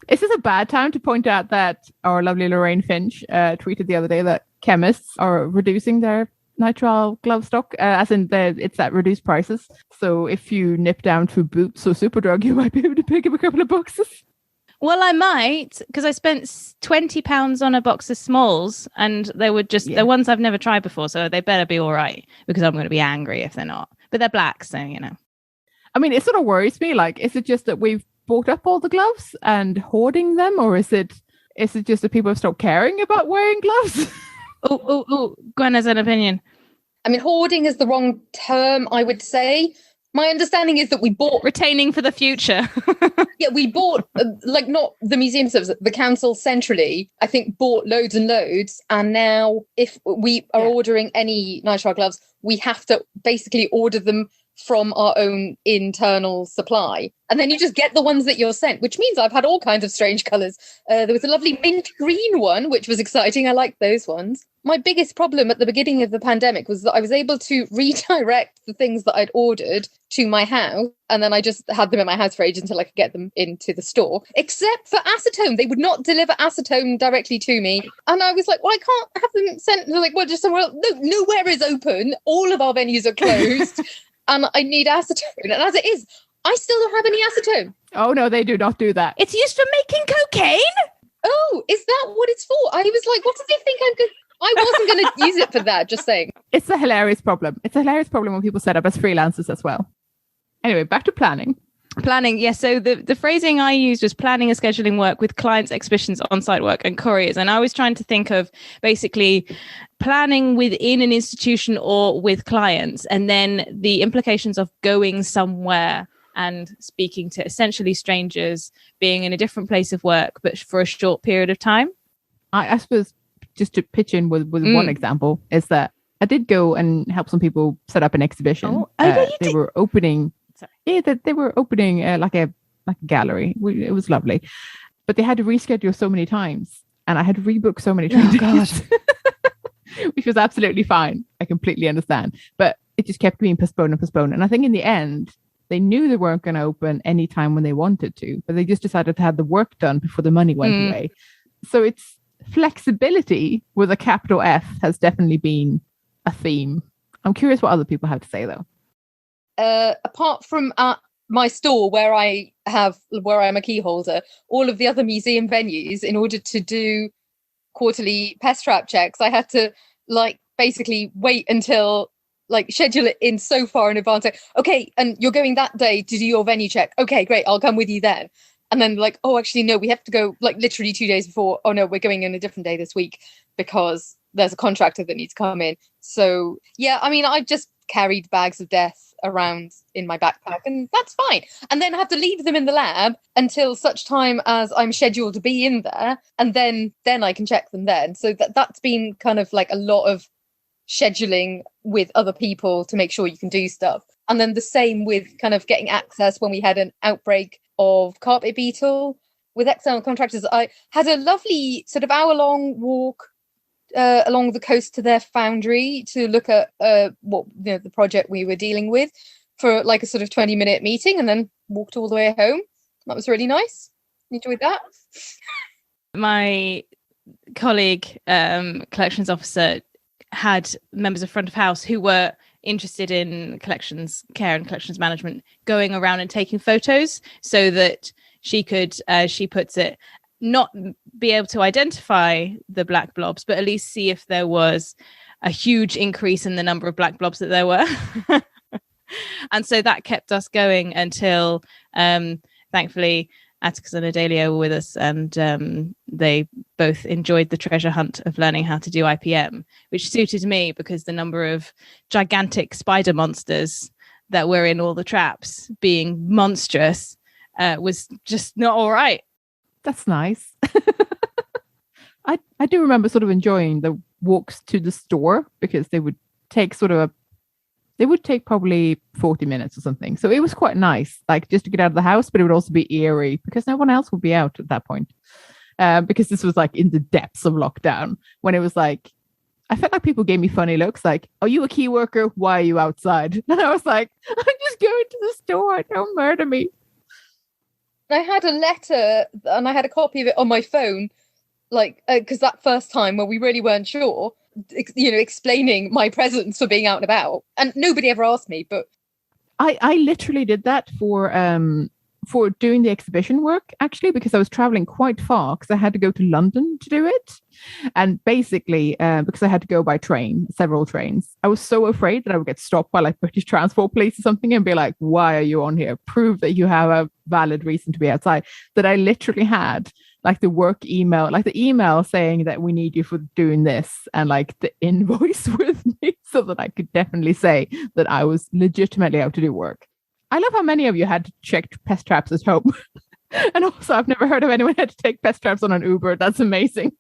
Is this a bad time to point out that our lovely Lorraine Finch tweeted the other day that chemists are reducing their nitrile glove stock, as in it's at reduced prices. So if you nip down to Boots or Superdrug, you might be able to pick up a couple of boxes. Well, I might, because I spent £20 on a box of smalls and they were just the ones I've never tried before. So they better be all right, because I'm going to be angry if they're not. But they're black, so, I mean, it sort of worries me. Like, is it just that we've bought up all the gloves and hoarding them? Or is it just that people have stopped caring about wearing gloves? Oh, Gwen has an opinion. I mean, hoarding is the wrong term, I would say. My understanding is that we bought... Retaining for the future. Yeah, we bought, not the museum service, the council centrally, I think, bought loads and loads. And now if we are ordering any nitrile gloves, we have to basically order them from our own internal supply. And then you just get the ones that you're sent, which means I've had all kinds of strange colours. There was a lovely mint green one, which was exciting. I liked those ones. My biggest problem at the beginning of the pandemic was that I was able to redirect the things that I'd ordered to my house, and then I just had them in my house for ages until I could get them into the store. Except for acetone. They would not deliver acetone directly to me. And I was like, well, I can't have them sent. They're like, well, just somewhere else. No, nowhere is open. All of our venues are closed. And I need acetone. And as it is, I still don't have any acetone. Oh, no, they do not do that. It's used for making cocaine? Oh, is that what it's for? I was like, what do they think I'm good? I wasn't going to use it for that, just saying. It's a hilarious problem. It's a hilarious problem when people set up as freelancers as well. Anyway, back to planning. Planning, yes. So the phrasing I used was planning and scheduling work with clients, exhibitions, on-site work and couriers. And I was trying to think of basically planning within an institution or with clients, and then the implications of going somewhere and speaking to essentially strangers, being in a different place of work, but for a short period of time. I suppose just to pitch in with one example is that I did go and help some people set up an exhibition. They were opening. They were opening like a gallery. It was lovely. but they had to reschedule so many times, and I had to rebook so many train tickets, which was absolutely fine. I completely understand, but it just kept being postponed and postponed. And I think in the end, they knew they weren't going to open any time when they wanted to, but they just decided to have the work done before the money went away. So it's flexibility with a capital F has definitely been a theme. I'm curious what other people have to say though. Apart from my store where I'm a key holder, all of the other museum venues, in order to do quarterly pest trap checks, I had to basically wait until schedule it in so far in advance. Okay, and you're going that day to do your venue check. Okay, great, I'll come with you then. And then oh, actually, no, we have to go literally 2 days before. Oh no, we're going on a different day this week because there's a contractor that needs to come in. So yeah, I mean, I've just carried bags of death around in my backpack, and that's fine. And then I have to leave them in the lab until such time as I'm scheduled to be in there, and then I can check them then. So that's been kind of a lot of scheduling with other people to make sure you can do stuff. And then the same with kind of getting access when we had an outbreak of carpet beetle with external contractors. I had a lovely sort of hour-long walk along the coast to their foundry to look at what the project we were dealing with for a sort of 20-minute meeting, and then walked all the way home. That was really nice. Enjoyed that. My colleague, collections officer, had members of front of house who were interested in collections care and collections management going around and taking photos so that she could, as she puts it, not be able to identify the black blobs, but at least see if there was a huge increase in the number of black blobs that there were. And so that kept us going until thankfully Atticus and Odelia were with us, and they both enjoyed the treasure hunt of learning how to do IPM, which suited me because the number of gigantic spider monsters that were in all the traps being monstrous was just not all right. That's nice. I do remember sort of enjoying the walks to the store because they would take probably 40 minutes or something. So it was quite nice, just to get out of the house, but it would also be eerie because no one else would be out at that point. Because this was in the depths of lockdown when it was I felt like people gave me funny looks are you a key worker? Why are you outside? And I was I'm just going to the store. Don't murder me. I had a letter and I had a copy of it on my phone, because that first time when we really weren't sure, explaining my presence for being out and about, and nobody ever asked me. But I literally did that for doing the exhibition work, actually, because I was traveling quite far because I had to go to London to do it. And basically, because I had to go by train, several trains, I was so afraid that I would get stopped by British Transport Police or something and be like, why are you on here? Prove that you have a valid reason to be outside. That I literally had the work email, the email saying that we need you for doing this, and the invoice with me so that I could definitely say that I was legitimately out to do work. I love how many of you had to check pest traps at home. And also, I've never heard of anyone who had to take pest traps on an Uber. That's amazing.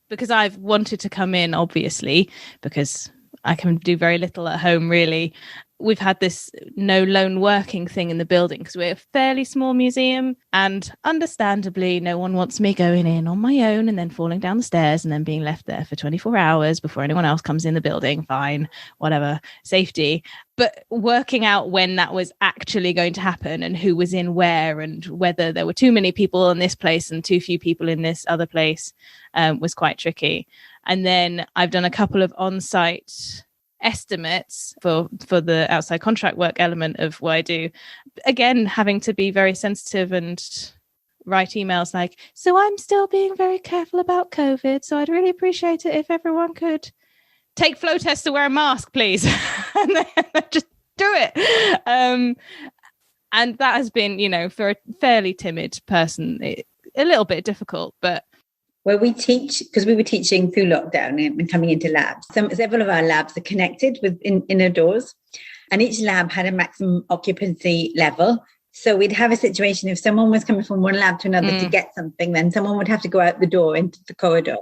Because I've wanted to come in, obviously, because I can do very little at home, really. We've had this no lone working thing in the building because we're a fairly small museum, and understandably no one wants me going in on my own and then falling down the stairs and then being left there for 24 hours before anyone else comes in the building. Fine, whatever, safety. But working out when that was actually going to happen and who was in where and whether there were too many people in this place and too few people in this other place was quite tricky. And then I've done a couple of on-site estimates for the outside contract work element of what I do. Again, having to be very sensitive and write emails so I'm still being very careful about COVID, so I'd really appreciate it if everyone could take flow tests to wear a mask, please. And then just do it. And that has been, for a fairly timid person, a little bit difficult, but where we teach, because we were teaching through lockdown and coming into labs. Several of our labs are connected with inner doors, and each lab had a maximum occupancy level So we'd have a situation if someone was coming from one lab to another to get something, then someone would have to go out the door into the corridor.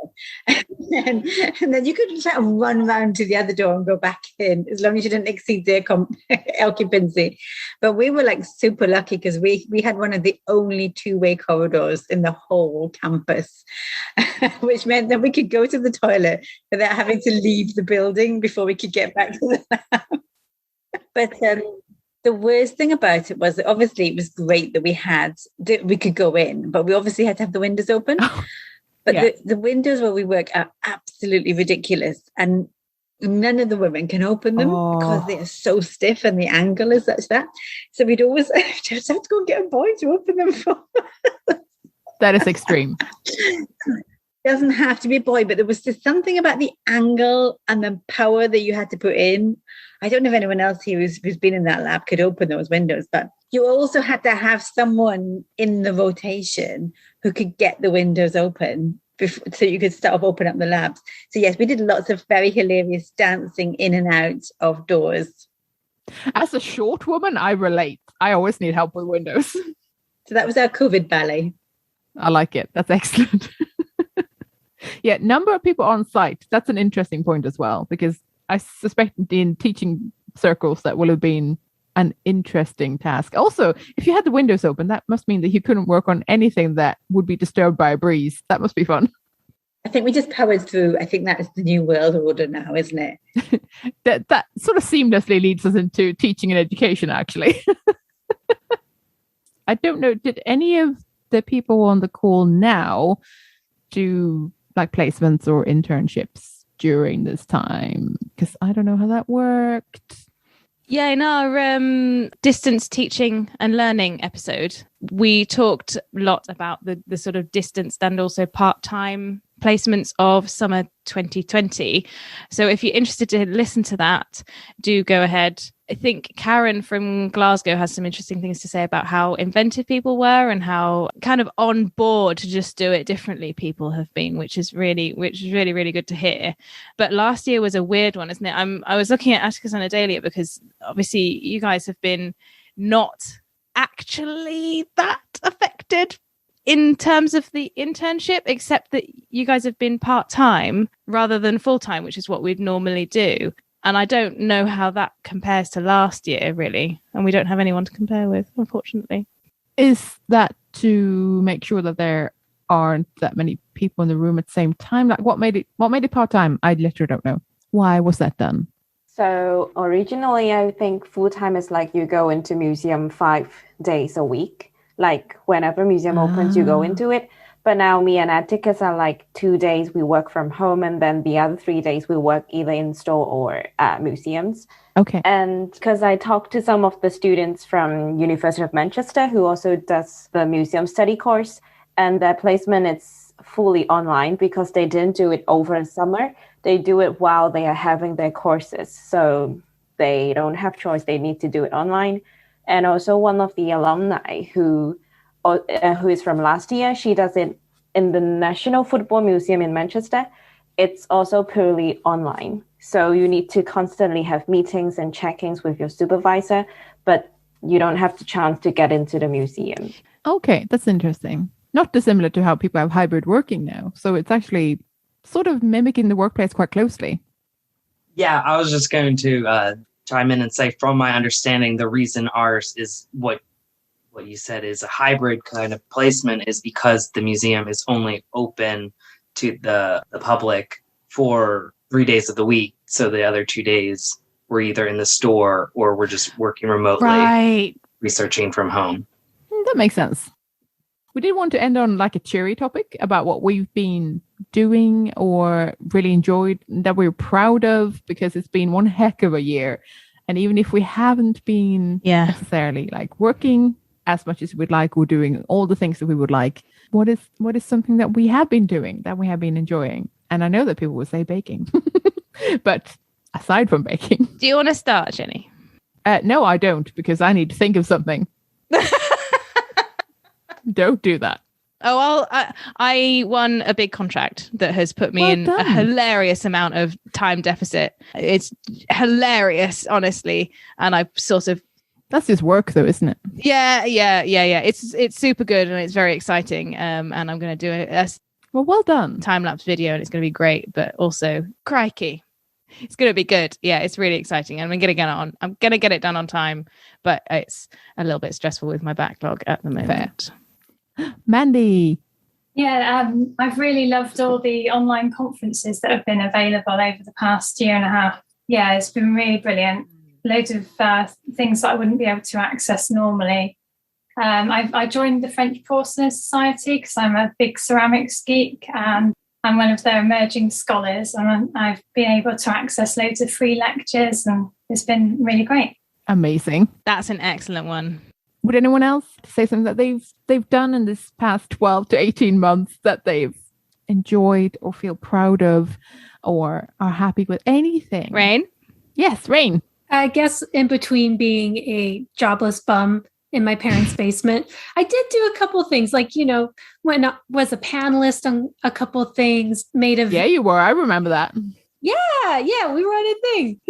and then you could sort of run round to the other door and go back in, as long as you didn't exceed their occupancy. But we were like super lucky because we had one of the only two-way corridors in the whole campus, which meant that we could go to the toilet without having to leave the building before we could get back to the lab. But the worst thing about it was that obviously it was great that we could go in, but we obviously had to have the windows open. But the windows where we work are absolutely ridiculous, and none of the women can open them because they are so stiff and the angle is such that. So we'd always just have to go and get a boy to open them for us. That is extreme. Doesn't have to be a boy, but there was just something about the angle and the power that you had to put in. I don't know if anyone else here who's been in that lab could open those windows, but you also had to have someone in the rotation who could get the windows open so you could start open up the labs. So yes, we did lots of very hilarious dancing in and out of doors. As a short woman, I relate. I always need help with windows. So that was our COVID ballet. I like it. That's excellent. Yeah, number of people on site. That's an interesting point as well, because I suspect in teaching circles that will have been an interesting task. Also, if you had the windows open, that must mean that you couldn't work on anything that would be disturbed by a breeze. That must be fun. I think we just powered through. I think that is the new world order now, isn't it? that sort of seamlessly leads us into teaching and education, actually. I don't know, did any of the people on the call now do like placements or internships during this time? Because I don't know how that worked. Yeah, in our distance teaching and learning episode, we talked a lot about the sort of distance and also part-time placements of summer 2020. So if you're interested to listen to that, do go ahead. I think Karen from Glasgow has some interesting things to say about how inventive people were and how kind of on board to just do it differently people have been, which is really, really good to hear. But last year was a weird one, isn't it? I was looking at Atticus and Odelia because obviously you guys have been not actually that affected in terms of the internship, except that you guys have been part-time rather than full-time, which is what we'd normally do. And I don't know how that compares to last year, really. And we don't have anyone to compare with, unfortunately. Is that to make sure that there aren't that many people in the room at the same time? Like, what made it part-time? I literally don't know. Why was that done? So originally, I think full-time is like you go into museum 5 days a week. Like whenever museum opens, you go into it. But now me and Atticus are like 2 days we work from home, and then the other 3 days we work either in store or at museums. Okay. And because I talked to some of the students from University of Manchester who also does the museum study course, and their placement is fully online because they didn't do it over the summer. They do it while they are having their courses. So they don't have choice. They need to do it online. And also one of the alumni who is from last year, she does it in the National Football Museum in Manchester. It's also purely online. So you need to constantly have meetings and check-ins with your supervisor, but you don't have the chance to get into the museum. Okay, that's interesting. Not dissimilar to how people have hybrid working now. So it's actually sort of mimicking the workplace quite closely. Yeah, I was just going to chime in and say, from my understanding, the reason ours is what you said is a hybrid kind of placement is because the museum is only open to the public for 3 days of the week. So the other 2 days we're either in the store or we're just working remotely, right, researching from home. That makes sense. We did want to end on like a cheery topic about what we've been doing or really enjoyed that we're proud of, because it's been one heck of a year. And even if we haven't been necessarily like working as much as we'd like or doing all the things that we would like, what is something that we have been doing that we have been enjoying? And I know that people will say baking, but aside from baking. Do you want to start, Jenny? No, I don't, because I need to think of something. Don't do that. Oh, well, I won a big contract that has put me in a hilarious amount of time deficit. It's hilarious, honestly. And I've sort of That's just work though, isn't it? Yeah. It's super good and it's very exciting. And I'm going to do it. Well done. Time-lapse video and it's going to be great, but also crikey. It's going to be good. Yeah, it's really exciting. And I'm going to get it done on time, but it's a little bit stressful with my backlog at the moment. Fair. Mandy. Yeah, I've really loved all the online conferences that have been available over the past year and a half. Yeah, it's been really brilliant. Loads of things that I wouldn't be able to access normally. I joined the French Porcelain Society because I'm a big ceramics geek and I'm one of their emerging scholars, and I've been able to access loads of free lectures, and it's been really great. Amazing. That's an excellent one. Would anyone else say something that they've done in this past 12 to 18 months that they've enjoyed or feel proud of or are happy with? Anything? Raene? Yes, Raene. I guess in between being a jobless bum in my parents' basement, I did do a couple things, like, when I was a panelist on a couple things, Yeah, you were. I remember that. Yeah, we were on a thing.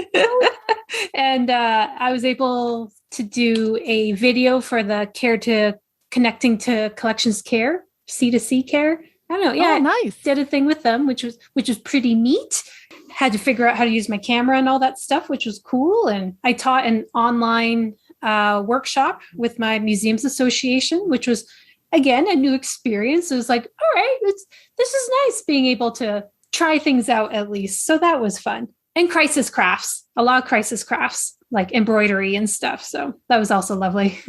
And I was able to do a video for the Connecting to Collections Care, C2C care. I don't know. Yeah, nice. Did a thing with them, which was pretty neat. Had to figure out how to use my camera and all that stuff, which was cool. And I taught an online workshop with my Museums Association, which was, again, a new experience. It was like, all right, this is nice being able to try things out at least. So that was fun. And crisis crafts, a lot of crisis crafts, like embroidery and stuff. So that was also lovely.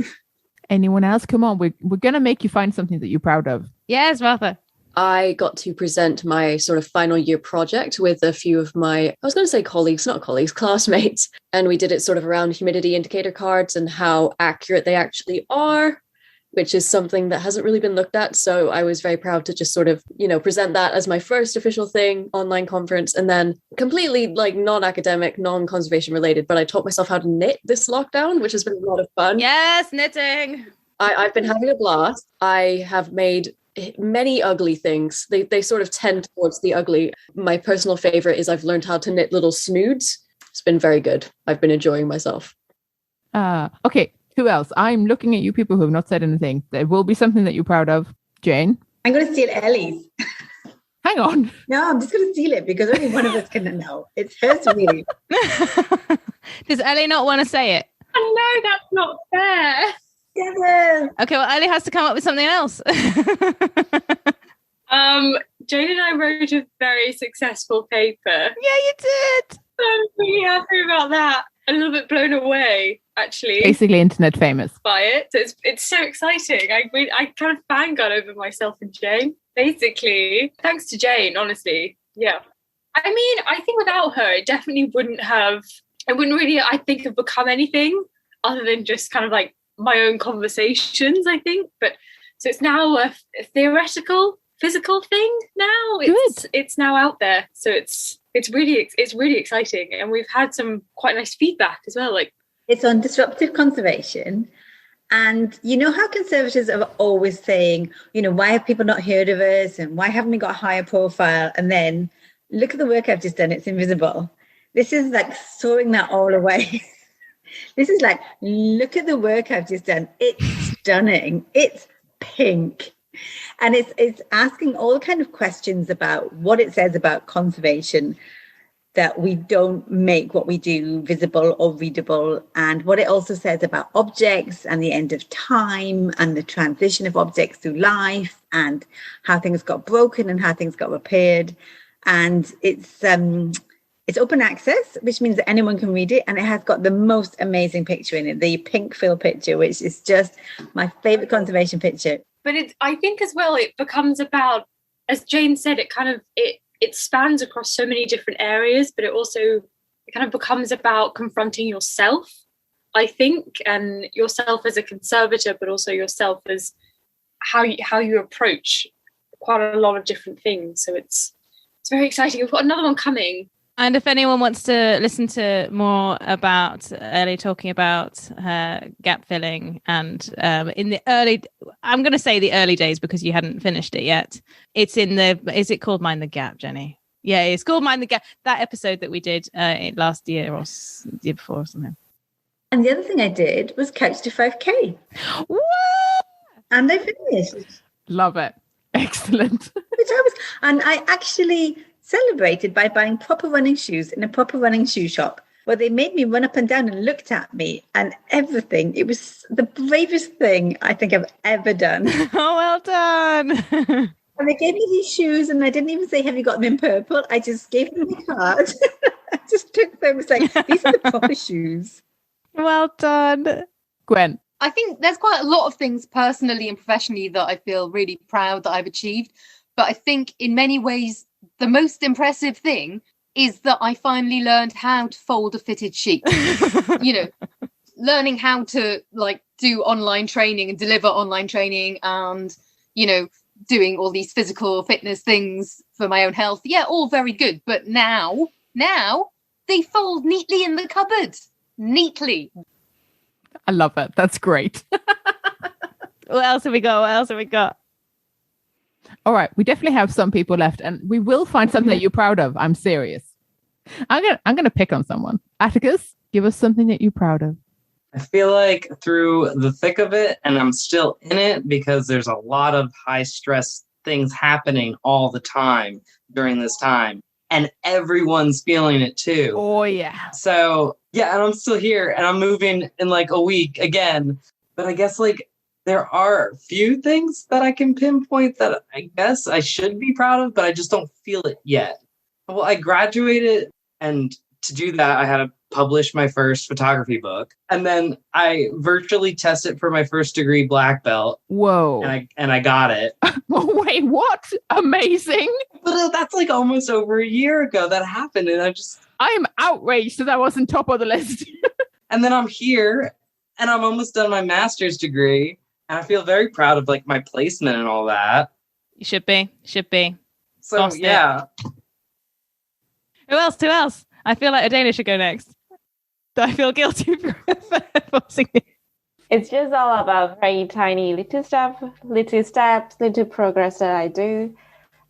Anyone else? Come on, we're going to make you find something that you're proud of. Yes, Martha. I got to present my sort of final year project with a few of my, I was going to say colleagues, not colleagues, classmates. And we did it sort of around humidity indicator cards and how accurate they actually are, which is something that hasn't really been looked at. So I was very proud to just sort of, present that as my first official thing, online conference, and then completely like non-academic, non-conservation related. But I taught myself how to knit this lockdown, which has been a lot of fun. Yes, knitting. I've been having a blast. I have made many ugly things. They sort of tend towards the ugly. My personal favorite is I've learned how to knit little snoods. It's been very good. I've been enjoying myself. Okay, who else? I'm looking at you people who have not said anything. There will be something that you're proud of. Jane? I'm going to steal Ellie's. Hang on. No, I'm just going to steal it because only one of us can know. It's hers to me. Does Ellie not want to say it? Oh, no, that's not fair. Yeah. Okay, well, Ellie has to come up with something else. Jane and I wrote a very successful paper. Yeah, you did. I'm really happy about that. A little bit blown away, actually. Basically internet famous. By it. So it's so exciting. I kind of fangirl over myself and Jane. Basically, thanks to Jane, honestly. Yeah. I mean, I think without her, it definitely wouldn't really, I think, have become anything other than just kind of like my own conversations, I think. But so it's now a theoretical, physical thing now. It's now out there. So it's really exciting. And we've had some quite nice feedback as well. Like, it's on disruptive conservation. And you know how conservators are always saying, why have people not heard of us? And why haven't we got a higher profile? And then look at the work I've just done. It's invisible. This is like sawing that all away. This is like, look at the work I've just done. It's stunning. It's pink. And it's asking all kind of questions about what it says about conservation, that we don't make what we do visible or readable, and what it also says about objects and the end of time and the transition of objects through life and how things got broken and how things got repaired. And it's open access, which means that anyone can read it, and it has got the most amazing picture in it, the pink fill picture, which is just my favorite conservation picture. But I think as well, it becomes about, as Jane said, it spans across so many different areas, but it kind of becomes about confronting yourself, I think, and yourself as a conservator, but also yourself as how you approach quite a lot of different things. So it's very exciting. We've got another one coming. And if anyone wants to listen to more about Ellie talking about her gap filling and in the early, I'm going to say the early days because you hadn't finished it yet. It's is it called Mind the Gap, Jenny? Yeah, it's called Mind the Gap. That episode that we did last year or year before or something. And the other thing I did was couch to 5K. What? And I finished. Love it. Excellent. And I actually celebrated by buying proper running shoes in a proper running shoe shop, where they made me run up and down and looked at me and everything. It was the bravest thing I think I've ever done. Oh, well done. And they gave me these shoes, and I didn't even say, have you got them in purple? I just gave them my card. I just took them. It was like, these are the proper shoes. Well done. Gwen. I think there's quite a lot of things personally and professionally that I feel really proud that I've achieved. But I think in many ways, the most impressive thing is that I finally learned how to fold a fitted sheet. Learning how to do online training and deliver online training and, doing all these physical fitness things for my own health. Yeah, all very good. But now they fold neatly in the cupboard. Neatly. I love it. That's great. What else have we got? All right. We definitely have some people left, and we will find something that you're proud of. I'm serious. I'm gonna pick on someone. Atticus, give us something that you're proud of. I feel like through the thick of it, and I'm still in it because there's a lot of high stress things happening all the time during this time, and everyone's feeling it too. Oh yeah. So yeah, and I'm still here, and I'm moving in a week again. But I guess there are few things that I can pinpoint that I guess I should be proud of, but I just don't feel it yet. Well, I graduated, and to do that, I had to publish my first photography book, and then I virtually tested for my first degree black belt. Whoa! And I got it. Wait, what? Amazing! But that's almost over a year ago that happened, and I am outraged that I wasn't top of the list. And then I'm here, and I'm almost done my master's degree, and I feel very proud of my placement and all that. You should be. So Lost yeah. Who else? I feel like Odelia should go next. Do I feel guilty for forcing you? It's just all about very tiny little stuff, little steps, little progress that I do.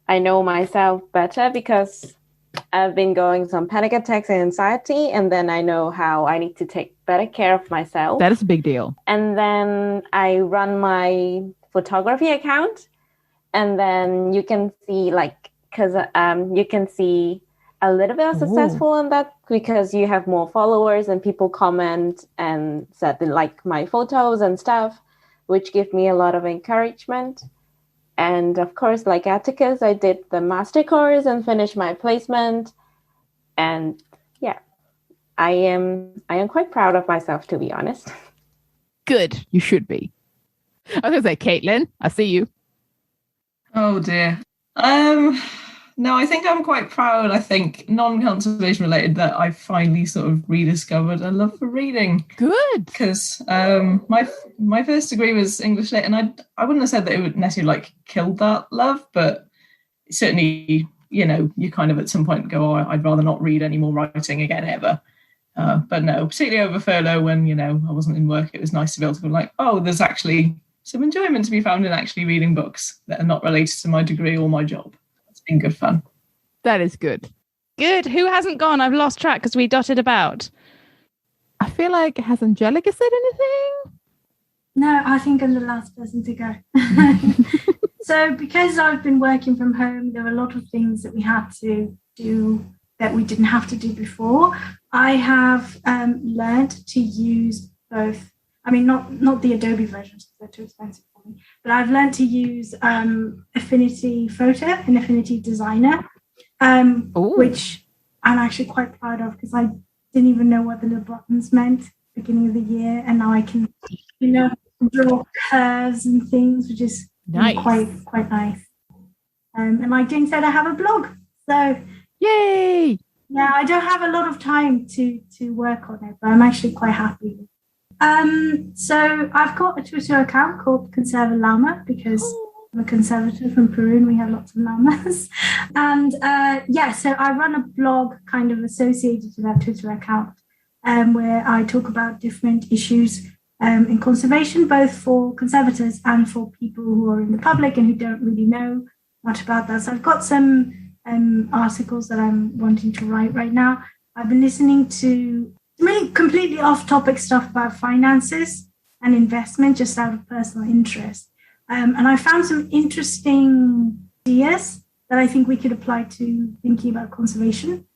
I know myself better because I've been going some panic attacks and anxiety, and then I know how I need to take better care of myself. That is a big deal. And then I run my photography account, and then you can see you can see a little bit of successful in that because you have more followers and people comment and said they like my photos and stuff, which give me a lot of encouragement. And of course, like Atticus, I did the master course and finished my placement. And yeah, I am quite proud of myself, to be honest. Good. You should be. I was going to say, Kaitlin, I see you. Oh dear. No, I think I'm quite proud. I think non-conservation related that I finally sort of rediscovered a love for reading. Good. Because my first degree was English Lit, and I wouldn't have said that it would necessarily killed that love, but certainly, you kind of at some point go, I'd rather not read any more writing again ever. But no, particularly over furlough when, I wasn't in work, it was nice to be able to go there's actually some enjoyment to be found in actually reading books that are not related to my degree or my job. It's been good fun. That is good. Good. Who hasn't gone? I've lost track because we dotted about. I feel like, has Angélica said anything? No, I think I'm the last person to go. So because I've been working from home, there were a lot of things that we had to do that we didn't have to do before. I have learned to use both. I mean, not the Adobe versions because they're too expensive for me, but I've learned to use Affinity Photo and Affinity Designer, which I'm actually quite proud of because I didn't even know what the little buttons meant at the beginning of the year, and now I can, draw curves and things, which is nice. Quite nice. And like Jane said, I have a blog, so yay! Yeah, I don't have a lot of time to work on it, but I'm actually quite happy with it. So I've got a Twitter account called Conserva Llama because I'm a conservative from Peru and we have lots of llamas. And so I run a blog kind of associated to that Twitter account where I talk about different issues in conservation, both for conservators and for people who are in the public and who don't really know much about that. So I've got some articles that I'm wanting to write right now. I've been listening to really completely off-topic stuff about finances and investment, just out of personal interest. And I found some interesting ideas that I think we could apply to thinking about conservation,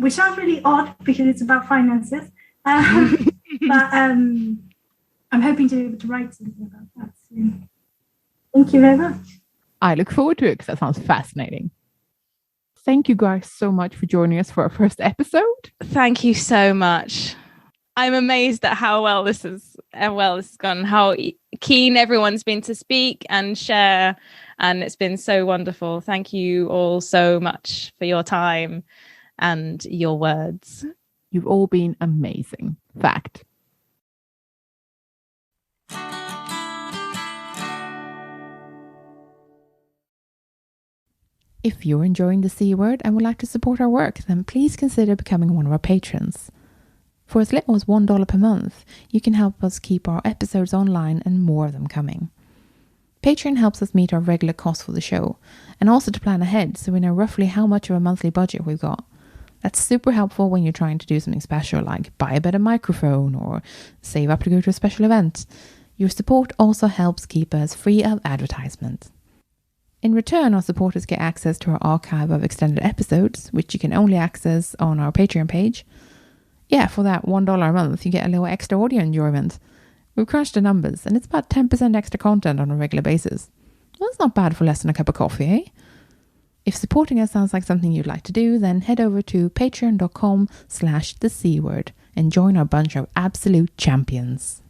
which sounds really odd because it's about finances. But I'm hoping to be able to write something about that soon. Thank you very much. I look forward to it because that sounds fascinating. Thank you guys so much for joining us for our first episode. Thank you so much. I'm amazed at how well this has gone, how keen everyone's been to speak and share, and it's been so wonderful. Thank you all so much for your time and your words. You've all been amazing. Fact. If you're enjoying the C Word and would like to support our work, then please consider becoming one of our patrons. For as little as $1 per month, you can help us keep our episodes online and more of them coming. Patreon helps us meet our regular costs for the show, and also to plan ahead so we know roughly how much of a monthly budget we've got. That's super helpful when you're trying to do something special like buy a better microphone or save up to go to a special event. Your support also helps keep us free of advertisement. In return, our supporters get access to our archive of extended episodes, which you can only access on our Patreon page. Yeah, for that $1 a month, you get a little extra audio enjoyment. We've crunched the numbers, and it's about 10% extra content on a regular basis. Well, that's not bad for less than a cup of coffee, eh? If supporting us sounds like something you'd like to do, then head over to patreon.com/thecword and join our bunch of absolute champions.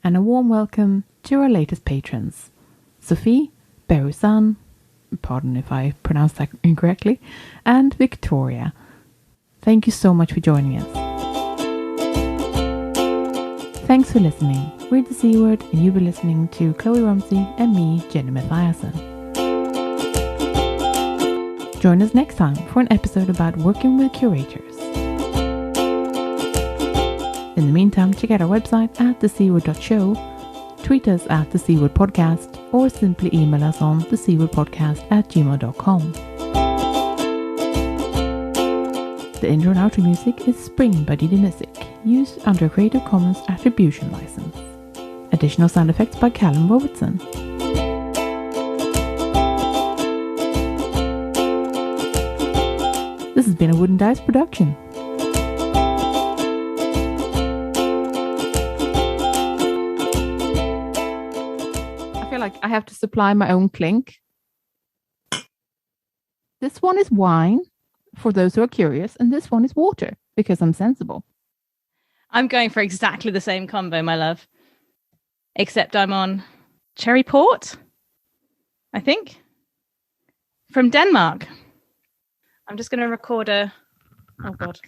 And a warm welcome to our latest patrons, Sophie, Berusan, pardon if I pronounced that incorrectly, and Victoria. Thank you so much for joining us. Thanks for listening. We're the C Word, and you've been listening to Chloe Rumsey and me, Jenny Mathiasson. Join us next time for an episode about working with curators. In the meantime, check out our website at thecword.show, tweet us at the C Word Podcast, or simply email us on thecwordpodcast@gmail.com. The intro and outro music is Spring by Didi Music, used under a Creative Commons Attribution License. Additional sound effects by Kaitlin Wieseman. This has been a Wooden Dice production. Like I have to supply my own clink. This one is wine, for those who are curious, and this one is water, because I'm sensible. I'm going for exactly the same combo, my love. Except I'm on cherry port, I think, from Denmark. I'm just going to record a... Oh, God.